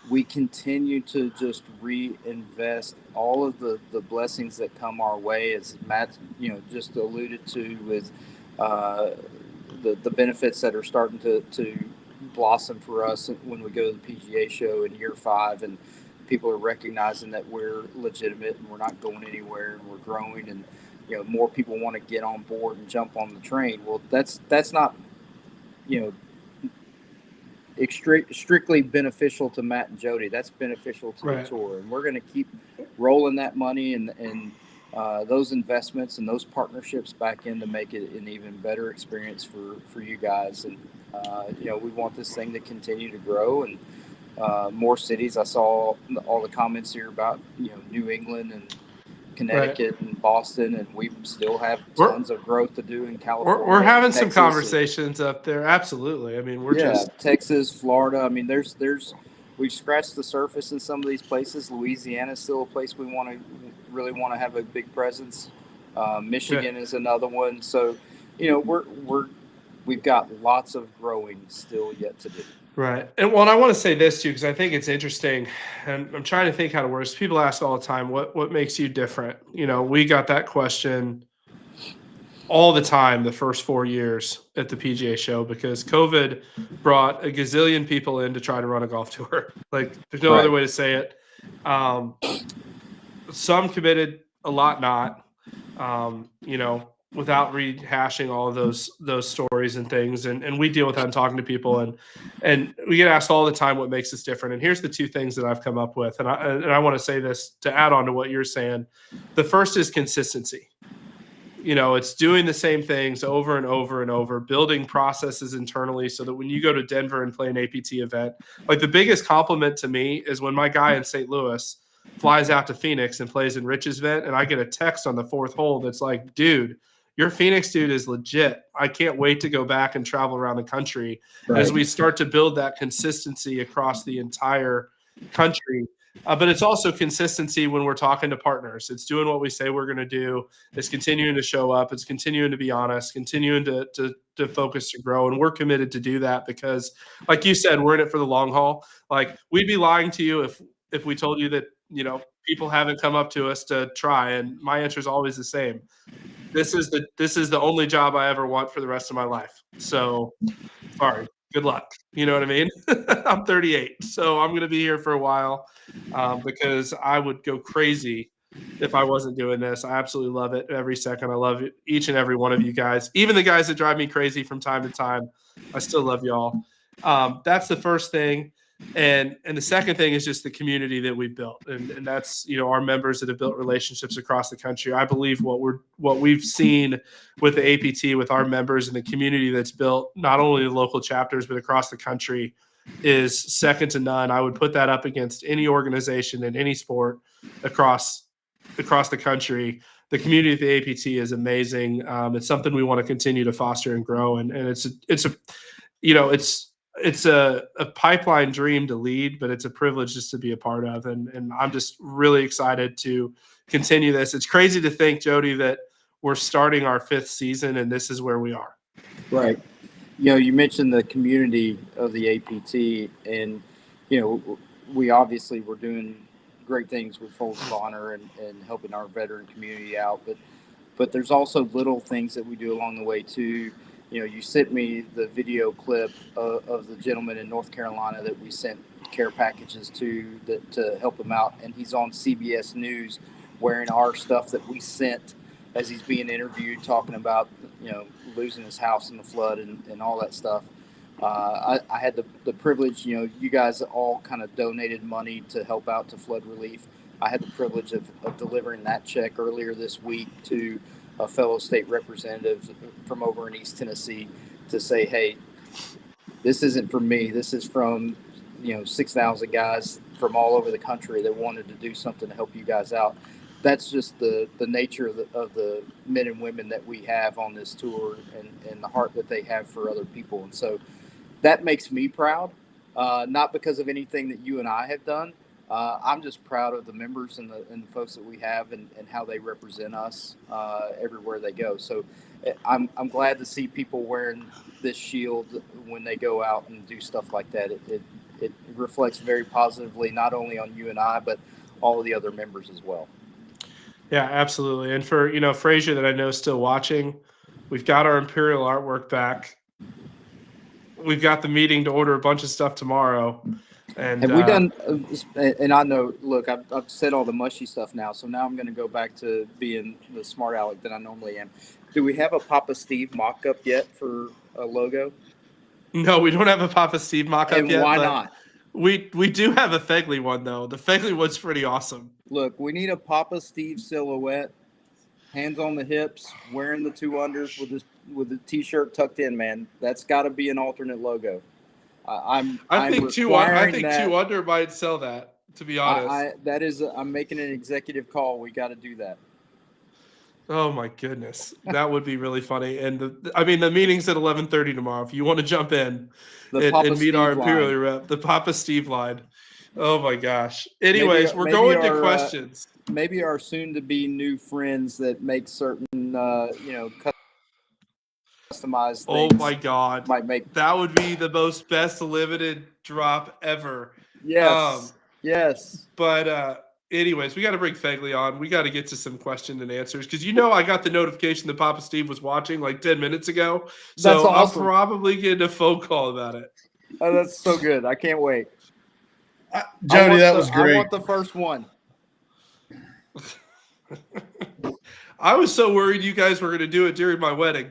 Speaker 2: we continue to just reinvest all of the blessings that come our way, as Matt, just alluded to, with the benefits that are starting to blossom for us when we go to the PGA Show in year 5, and people are recognizing that we're legitimate and we're not going anywhere and we're growing, and more people want to get on board and jump on the train. Well, that's not strictly beneficial to Matt and Jody. That's beneficial to the tour, and we're going to keep rolling that money and those investments and those partnerships back in to make it an even better experience for you guys. And we want this thing to continue to grow, and more cities. I saw all the comments here about New England and Connecticut and Boston, and we still have tons of growth to do in California.
Speaker 1: We're having some conversations up there. Absolutely. I mean, we're just
Speaker 2: Texas, Florida. I mean, we've scratched the surface in some of these places. Louisiana is still a place we really want to have a big presence. Michigan is another one. So, we've got lots of growing still yet to do.
Speaker 1: Right. And well, and I want to say this too, because I think it's interesting, and I'm trying to think how to word this. People ask all the time, what makes you different? You know, we got that question all the time the first 4 years at the PGA show because COVID brought a gazillion people in to try to run a golf tour. Like there's no other
Speaker 2: Right.
Speaker 1: way to say it. Some committed, a lot not. You know, without rehashing all of those stories and things, and we deal with that and talking to people, and we get asked all the time what makes us different. And here's the two things that I've come up with, and I want to say this to add on to what you're saying. The first is consistency. You know, it's doing the same things over and over and over, building processes internally so that when you go to Denver and play an APT event, like the biggest compliment to me is when my guy in St. Louis flies out to Phoenix and plays in Rich's event, and I get a text on the fourth hole that's like, dude, your Phoenix dude is legit. I can't wait to go back and travel around the country.
Speaker 2: Right.
Speaker 1: As we start to build that consistency across the entire country. But it's also consistency when we're talking to partners. It's doing what we say we're going to do. It's continuing to show up. It's continuing to be honest, continuing to focus, to grow. And we're committed to do that because, like you said, we're in it for the long haul. Like we'd be lying to you if we told you that, you know, people haven't come up to us to try. And my answer is always the same. This is the only job I ever want for the rest of my life. So sorry. Good luck. You know what I mean? I'm 38, so I'm going to be here for a while because I would go crazy if I wasn't doing this. I absolutely love it every second. I love it, each and every one of you guys, even the guys that drive me crazy from time to time. I still love y'all. That's the first thing. And the second thing is just the community that we've built. And that's, you know, our members that have built relationships across the country. I believe what we've seen with the APT, with our members and the community that's built, not only the local chapters, but across the country, is second to none. I would put that up against any organization in any sport across the country. The community of the APT is amazing. It's something we want to continue to foster and grow. And it's a pipeline dream to lead, but it's a privilege just to be a part of. And I'm just really excited to continue this. It's crazy to think, Jody, that we're starting our 5th season and this is where we are.
Speaker 2: Right. You know, you mentioned the community of the APT, and, you know, we obviously were doing great things with Folds of Honor and helping our veteran community out. But there's also little things that we do along the way too. You know, you sent me the video clip of the gentleman in North Carolina that we sent care packages to help him out. And he's on CBS News wearing our stuff that we sent as he's being interviewed, talking about, you know, losing his house in the flood and all that stuff. I had the privilege, you know, you guys all kind of donated money to help out to flood relief. I had the privilege of delivering that check earlier this week to a fellow state representative from over in East Tennessee to say, hey, this isn't from me. This is from, you know, 6,000 guys from all over the country that wanted to do something to help you guys out. That's just the nature of the men and women that we have on this tour and the heart that they have for other people. And so that makes me proud, not because of anything that you and I have done. I'm just proud of the members and the folks that we have and how they represent us everywhere they go. So I'm glad to see people wearing this shield when they go out and do stuff like that. It reflects very positively, not only on you and I, but all of the other members as well.
Speaker 1: Yeah, absolutely. And for, you know, Frazier that I know is still watching, we've got our Imperial artwork back. We've got the meeting to order a bunch of stuff tomorrow. And
Speaker 2: have we done, and I know, look, I've said all the mushy stuff now, so now I'm going to go back to being the smart aleck that I normally am. Do we have a Papa Steve mock-up yet for a logo?
Speaker 1: No, we don't have a Papa Steve mock-up
Speaker 2: And
Speaker 1: yet.
Speaker 2: why
Speaker 1: but
Speaker 2: not?
Speaker 1: We do have a Fegley one, though. The Fegley one's pretty awesome.
Speaker 2: Look, we need a Papa Steve silhouette, hands on the hips, wearing the 2 unders with the T-shirt tucked in, man. That's got to be an alternate logo. I think 2
Speaker 1: under might sell that, to be honest.
Speaker 2: I'm making an executive call. We got to do that.
Speaker 1: Oh my goodness, that would be really funny. And the meeting's at 11:30 tomorrow. If you want to jump in and meet our Imperial rep, the Papa Steve line. Oh my gosh. Anyways, we're going to questions.
Speaker 2: Maybe our soon-to-be new friends that make certain, customized
Speaker 1: Oh
Speaker 2: things
Speaker 1: my God.
Speaker 2: might make.
Speaker 1: That would be the most best limited drop ever.
Speaker 2: Yes. Yes.
Speaker 1: But anyways, we got to bring Fegley on. We got to get to some question and answers because I got the notification that Papa Steve was watching like 10 minutes ago. So
Speaker 2: That's awesome.
Speaker 1: I'm probably getting a phone call about it.
Speaker 2: Oh, that's so good. I can't wait.
Speaker 3: Jody, that was great.
Speaker 2: I want the first one.
Speaker 1: I was so worried you guys were going to do it during my wedding.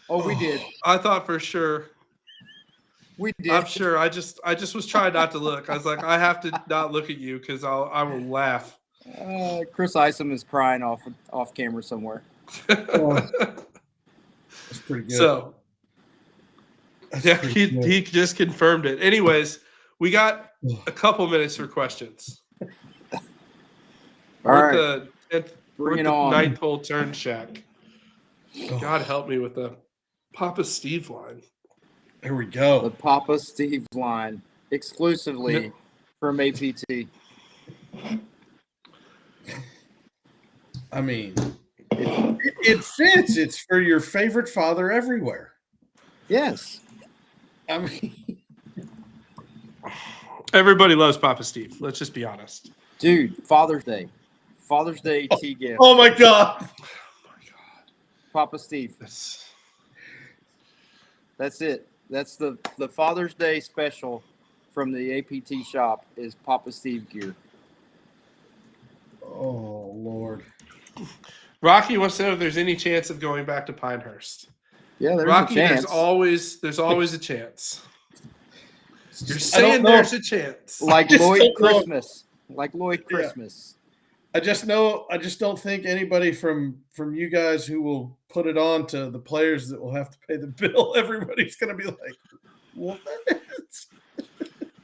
Speaker 2: Oh, we did.
Speaker 1: I thought for sure.
Speaker 2: We did.
Speaker 1: I'm sure. I just was trying not to look. I was like, I have to not look at you because I will laugh.
Speaker 2: Chris Isom is crying off camera somewhere.
Speaker 3: That's pretty good.
Speaker 1: So, yeah, he just confirmed it. Anyways, we got a couple minutes for questions.
Speaker 2: All right.
Speaker 1: Bring
Speaker 2: it
Speaker 1: the
Speaker 2: on.
Speaker 1: ninth hole turn, Shaq. God help me with the Papa Steve line.
Speaker 3: There we go.
Speaker 2: The Papa Steve line exclusively from APT.
Speaker 3: I mean, it fits. It's for your favorite father everywhere.
Speaker 2: Yes.
Speaker 3: I mean,
Speaker 1: Everybody loves Papa Steve. Let's just be honest.
Speaker 2: Dude, Father's Day tea gift.
Speaker 3: oh my God.
Speaker 2: Papa Steve. That's it. That's the Father's Day special from the APT shop is Papa Steve gear.
Speaker 3: Oh Lord.
Speaker 1: Rocky wants to know if there's any chance of going back to Pinehurst.
Speaker 2: Yeah, there's
Speaker 1: Rocky,
Speaker 2: a chance.
Speaker 1: there's always a chance. You're saying there's a chance.
Speaker 2: Like
Speaker 3: just
Speaker 2: Lloyd
Speaker 3: don't know.
Speaker 2: Christmas. Like Lloyd
Speaker 3: Yeah.
Speaker 2: Christmas.
Speaker 3: I just don't think anybody from you guys who will put it on to the players that will have to pay the bill. Everybody's going to be like, what?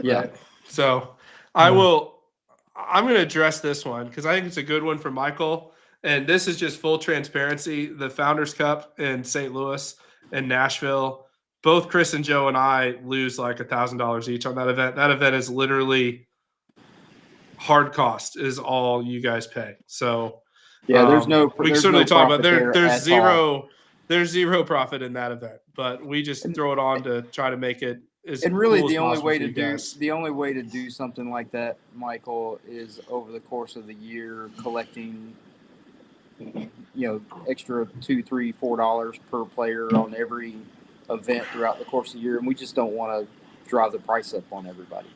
Speaker 2: Yeah.
Speaker 1: Right. So I'm going to address this one because I think it's a good one for Michael. And this is just full transparency. The Founders Cup in St. Louis and Nashville, both Chris and Joe and I lose like $1,000 each on that event. That event is literally hard cost is all you guys pay. So
Speaker 2: Yeah, there's no.
Speaker 1: we can
Speaker 2: there's
Speaker 1: certainly
Speaker 2: no
Speaker 1: talk about
Speaker 2: profit
Speaker 1: there's
Speaker 2: at all.
Speaker 1: there's zero profit in that event, but we just throw it on to try to make it as
Speaker 2: And really,
Speaker 1: cool as
Speaker 2: the only
Speaker 1: possible
Speaker 2: way
Speaker 1: for
Speaker 2: to
Speaker 1: you
Speaker 2: do
Speaker 1: guys.
Speaker 2: something like that, Michael, is over the course of the year collecting, extra $2, $3, $4 per player on every event throughout the course of the year, and we just don't want to drive the price up on everybody.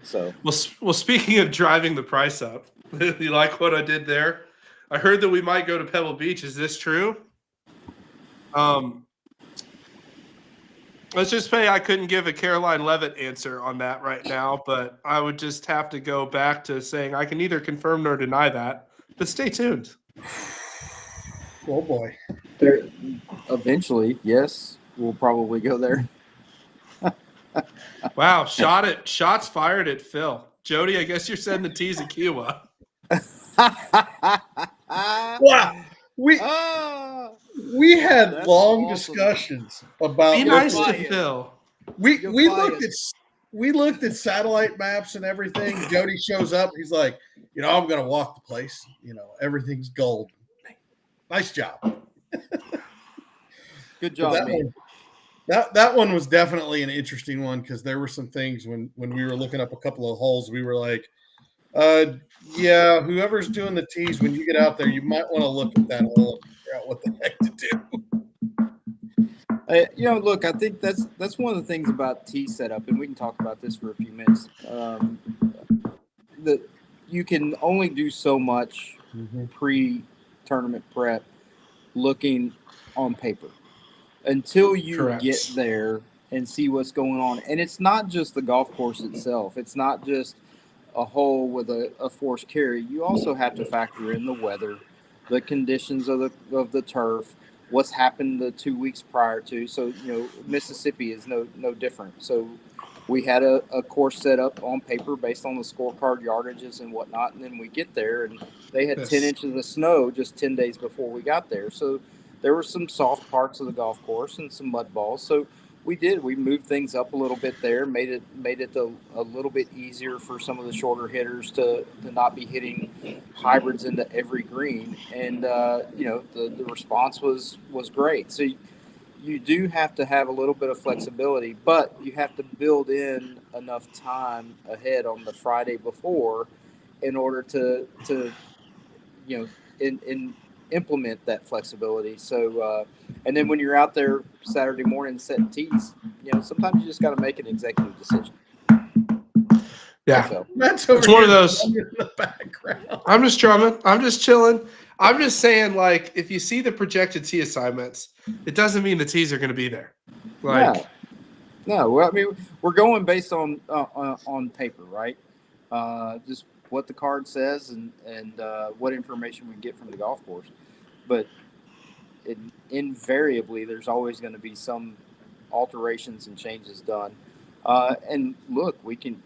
Speaker 2: So,
Speaker 1: Well, speaking of driving the price up, you like what I did there? I heard that we might go to Pebble Beach. Is this true? Let's just say I couldn't give a Caroline Levitt answer on that right now, but I would just have to go back to saying I can neither confirm nor deny that. But stay tuned.
Speaker 3: Oh boy.
Speaker 2: there, eventually, yes, we'll probably go there.
Speaker 1: Wow, shots fired at Phil. Jody, I guess you're sending the T's and Kiowa.
Speaker 3: Wow. We had
Speaker 2: That's
Speaker 3: long
Speaker 2: awesome.
Speaker 3: discussions about
Speaker 1: Be nice
Speaker 2: fly
Speaker 1: to
Speaker 2: it.
Speaker 1: Phil.
Speaker 3: we looked at satellite maps and everything. Jody shows up. He's like, I'm going to walk the place. Everything's gold. Nice job.
Speaker 2: Good job,
Speaker 3: that
Speaker 2: man.
Speaker 3: that one was definitely an interesting one because there were some things when we were looking up a couple of holes, we were like, yeah, whoever's doing the tees, when you get out there, you might want to look at that hole and figure out what the heck to do.
Speaker 2: Look, I think that's one of the things about tee setup, and we can talk about this for a few minutes. That you can only do so much pre-tournament prep looking on paper until you
Speaker 1: Correct.
Speaker 2: get there and see what's going on. And it's not just the golf course itself. It's not just a hole with a forced carry. You also have to factor in the weather, the conditions of the turf, what's happened the 2 weeks prior to. So, Mississippi is no different. So we had a course set up on paper based on the scorecard yardages and whatnot. And then we get there and they had 10 inches of snow just 10 days before we got there. So there were some soft parts of the golf course and some mud balls. So we moved things up a little bit there, made it a little bit easier for some of the shorter hitters to not be hitting hybrids into every green. And, the response was great. So you do have to have a little bit of flexibility, but you have to build in enough time ahead on the Friday before in order to implement that flexibility. So, and then when you're out there Saturday morning setting tees, sometimes you just got to make an executive decision.
Speaker 1: Yeah.
Speaker 2: So,
Speaker 3: That's over
Speaker 1: It's one of
Speaker 3: here
Speaker 1: those-
Speaker 3: in the background.
Speaker 1: I'm just drumming. I'm just chilling. I'm just saying, like, if you see the projected tee assignments, it doesn't mean the tees are going to be there. Like,
Speaker 2: no. Well, I mean, we're going based on paper, right? Just what the card says and what information we get from the golf course. But invariably, there's always going to be some alterations and changes done. And look, we can,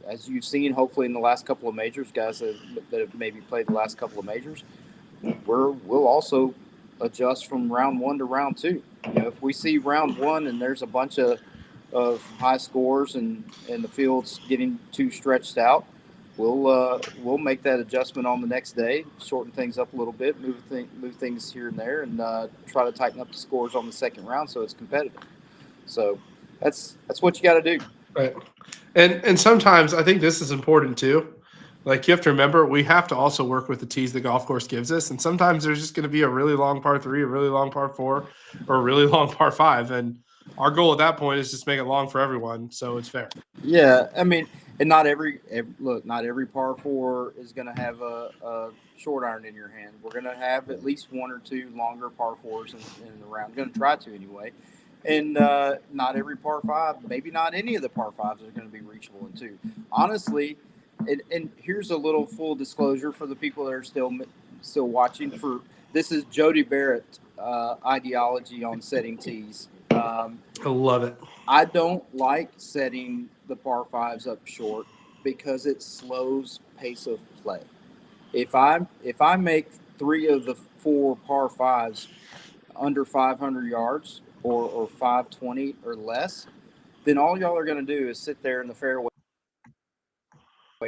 Speaker 2: as you've seen, hopefully in the last couple of majors, guys that have maybe played the last couple of majors, we'll also adjust from round one to round two. If we see round one and there's a bunch of high scores and the field's getting too stretched out, we'll make that adjustment on the next day, shorten things up a little bit, move things here and there, and try to tighten up the scores on the second round so it's competitive. So that's what you got to do.
Speaker 1: right. And sometimes I think this is important too. Like, you have to remember, we have to also work with the tees the golf course gives us. And sometimes there's just going to be a really long par 3, a really long par 4, or a really long par 5. And our goal at that point is just make it long for everyone, so it's fair.
Speaker 2: Yeah, I mean, and not every par 4 is going to have a short iron in your hand. We're going to have at least one or two longer par 4s in the round. Going to try to anyway. And not every par 5, maybe not any of the par 5s are going to be reachable in 2. Honestly, and here's a little full disclosure for the people that are still watching. This is Jody Barrett ideology on setting tees.
Speaker 1: I love it.
Speaker 2: I don't like setting the par 5s up short because it slows pace of play. If I make 3 of the 4 par 5s under 500 yards or 520 or less, then all y'all are going to do is sit there in the fairway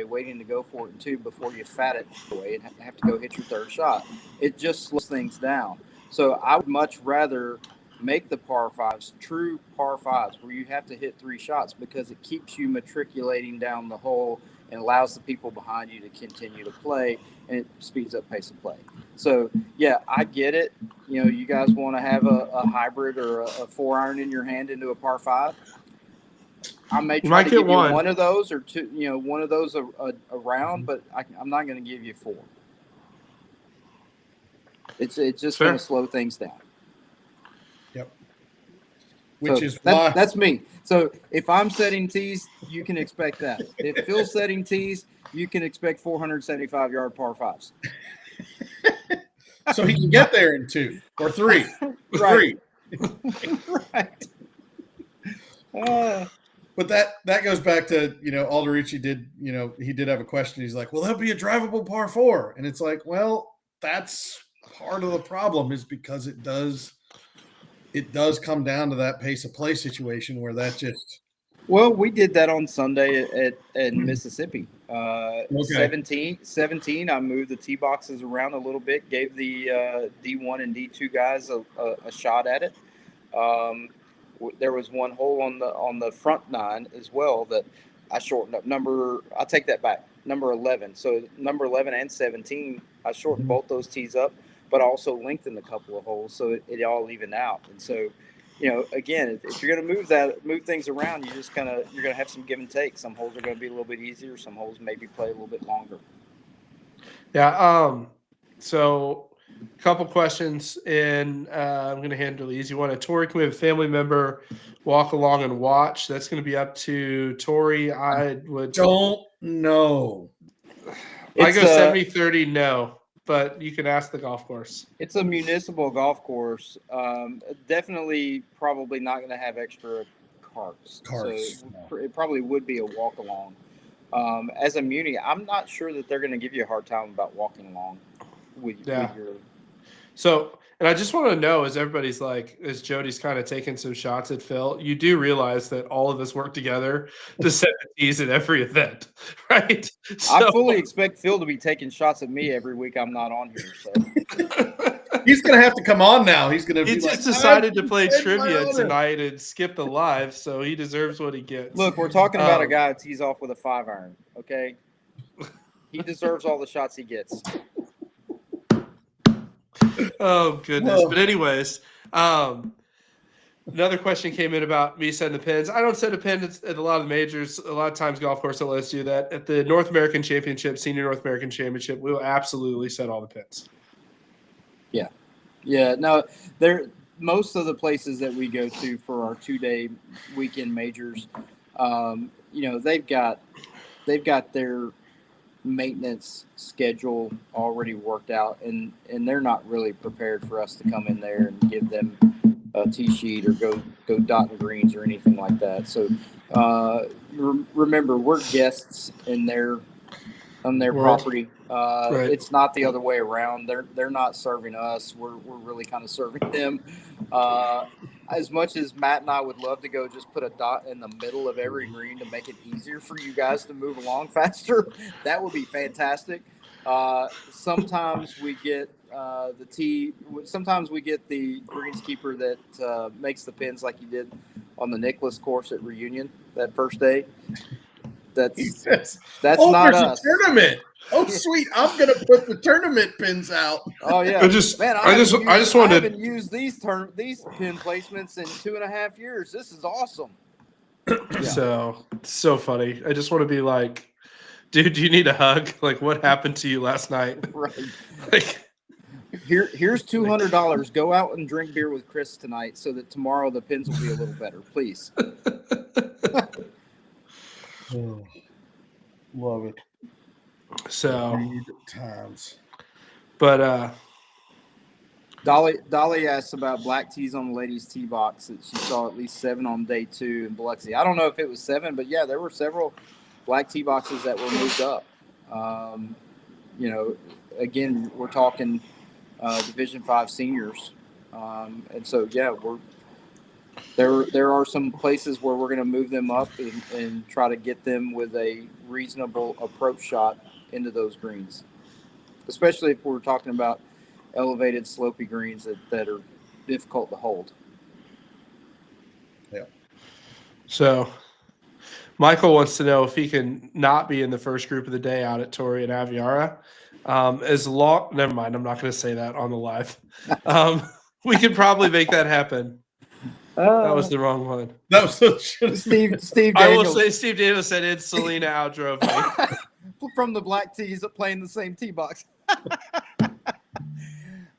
Speaker 2: waiting to go for it in 2 before you fat it away and have to go hit your third shot. It just slows things down. So I would much rather make the par 5s true par 5s where you have to hit 3 shots because it keeps you matriculating down the hole and allows the people behind you to continue to play, and it speeds up pace of play. So, yeah, I get it. You guys want to have a hybrid or a 4-iron in your hand into a par 5. I may try to give you one of those or 2, one of those a round, but I'm not going to give you 4. It's just going to slow things down.
Speaker 3: Yep.
Speaker 2: That's me. So if I'm setting tees, you can expect that. If Phil's setting tees, you can expect 475-yard par 5s.
Speaker 3: So he can get there in 2 or 3.
Speaker 2: Right.
Speaker 3: 3.
Speaker 2: Right.
Speaker 3: But that goes back to, Alderucci did, he did have a question. He's like, well, that'd be a drivable par 4. And it's like, well, that's part of the problem is because it does come down to that pace of play situation where that just.
Speaker 2: Well, we did that on Sunday at Mississippi.
Speaker 3: Okay.
Speaker 2: 17, I moved the tee boxes around a little bit, gave the D1 and D2 guys a shot at it. There was one hole on the front 9 as well that I shortened up. I take that back. Number 11. So number 11 and 17, I shortened both those tees up, but also lengthened a couple of holes so it all evened out. And so, again, if you're going to move things around, you're going to have some give and take. Some holes are going to be a little bit easier. Some holes maybe play a little bit longer.
Speaker 1: Yeah. So a couple questions, and I'm going to handle the easy one. Tori, can we have a family member walk along and watch? That's going to be up to Tori. I
Speaker 3: don't know.
Speaker 1: I go 70-30 no, but you can ask the golf course.
Speaker 2: It's a municipal golf course. Definitely probably not going to have extra carts. So it probably would be a walk along. As a muni, I'm not sure that they're going to give you a hard time about walking along with your.
Speaker 1: So, and I just want to know, as everybody's like, as Jody's kind of taking some shots at Phil, you do realize that all of us work together to set the tees at every event, right?
Speaker 2: I fully expect Phil to be taking shots at me every week I'm not on here. So.
Speaker 3: He's gonna have to come on now. He's gonna.
Speaker 1: He
Speaker 3: be
Speaker 1: just
Speaker 3: like,
Speaker 1: decided to play
Speaker 3: "I did my
Speaker 1: trivia
Speaker 3: honor."
Speaker 1: tonight and skip the live, so he deserves what he gets.
Speaker 2: Look, we're talking about a
Speaker 1: Um,
Speaker 2: guy who tees off with a 5-iron. Okay, he deserves all the shots he gets.
Speaker 1: Oh goodness!
Speaker 3: Whoa.
Speaker 1: But anyways, another question came in about me setting the pins. I don't set a pin at a lot of the majors. A lot of times, golf course don't let us do that. At the North American Championship, Senior North American Championship, we will absolutely set all the pins.
Speaker 2: Yeah, no, there. Most of the places that we go to for our 2-day weekend majors, they've got their maintenance schedule already worked out, and they're not really prepared for us to come in there and give them a tee sheet or go dotting greens or anything like that. So remember, we're guests on their
Speaker 1: Right.
Speaker 2: property.
Speaker 1: Right.
Speaker 2: It's not the other way around. They're not serving us. We're really kind of serving them. As much as Matt and I would love to go just put a dot in the middle of every green to make it easier for you guys to move along faster, that would be fantastic. Sometimes we get Sometimes we get the greenskeeper that makes the pins like you did on the Nicklaus course at Reunion that first day.
Speaker 3: He says,
Speaker 2: That's
Speaker 3: "Oh,
Speaker 2: not
Speaker 3: there's
Speaker 2: us.
Speaker 3: a tournament. Oh, sweet! I'm gonna put the tournament pins out."
Speaker 2: Oh yeah,
Speaker 1: I just wanted-
Speaker 2: haven't used these pin placements in 2.5 years. This is awesome.
Speaker 1: So funny. I just want to be like, dude, do you need a hug? Like, what happened to you last night?
Speaker 2: Right.
Speaker 1: Like,
Speaker 2: Here's $200. Go out and drink beer with Chris tonight, so that tomorrow the pins will be a little better, please.
Speaker 3: Oh, love it.
Speaker 1: so,
Speaker 3: Great times.
Speaker 1: but
Speaker 2: Dolly asked about black tees on the ladies' tee box. That she saw at least 7 on day 2 in Biloxi. I don't know if it was 7, but yeah, there were several black tee boxes that were moved up. Again, we're talking Division 5 seniors, and so yeah, there are some places where we're going to move them up and try to get them with a reasonable approach shot into those greens, especially if we're talking about elevated slopey greens that are difficult to hold.
Speaker 1: So Michael wants to know if he can not be in the first group of the day out at Torrey and Aviara. Never mind, I'm not going to say that on the live. We could probably make that happen. That was the wrong one.
Speaker 3: That was so
Speaker 2: Steve
Speaker 1: I will
Speaker 2: Daniels
Speaker 1: say Steve Daniels said it. Selena outdrove me.
Speaker 2: from the black tees playing the same tee box.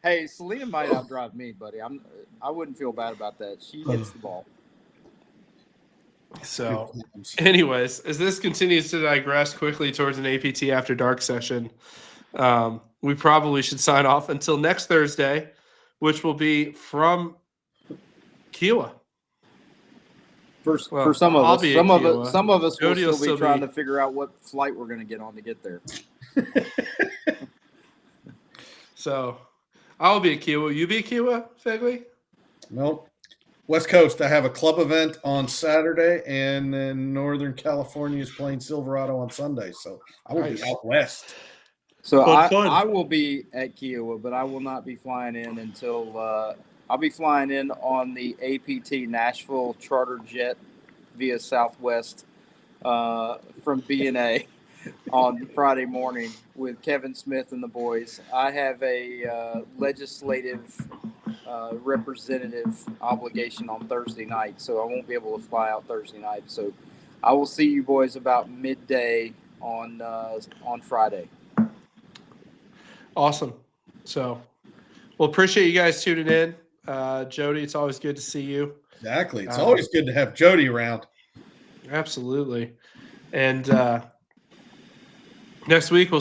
Speaker 2: Hey, Selena might outdrive me, buddy. I wouldn't feel bad about that. She hits the ball.
Speaker 1: So, anyways, as this continues to digress quickly towards an APT after dark session, we probably should sign off until next Thursday, which will be from Kiowa.
Speaker 2: For
Speaker 1: Well,
Speaker 2: some of
Speaker 1: I'll
Speaker 2: us,
Speaker 1: be
Speaker 2: some
Speaker 1: at
Speaker 2: of
Speaker 1: Kiowa.
Speaker 2: us, some of us will
Speaker 1: Jody will
Speaker 2: still be
Speaker 1: still
Speaker 2: trying
Speaker 1: be-
Speaker 2: to figure out what flight we're going to get on to get there.
Speaker 1: So, I'll be at Kiowa. Will you be at Kiowa, Fegley?
Speaker 3: Nope. West Coast. I have a club event on Saturday, and then Northern California is playing Silverado on Sunday. So I will
Speaker 1: Nice.
Speaker 3: be out west.
Speaker 2: So
Speaker 1: Fun.
Speaker 2: I will be at Kiowa, but I will not be flying in until I'll be flying in on the APT Nashville charter jet via Southwest from B&A on Friday morning with Kevin Smith and the boys. I have a legislative representative obligation on Thursday night, so I won't be able to fly out Thursday night. So I will see you boys about midday on Friday.
Speaker 1: Awesome. So, well, appreciate you guys tuning in. Jody, it's always good to see you.
Speaker 3: Exactly. It's always good to have Jody around.
Speaker 1: Absolutely. And next week, we'll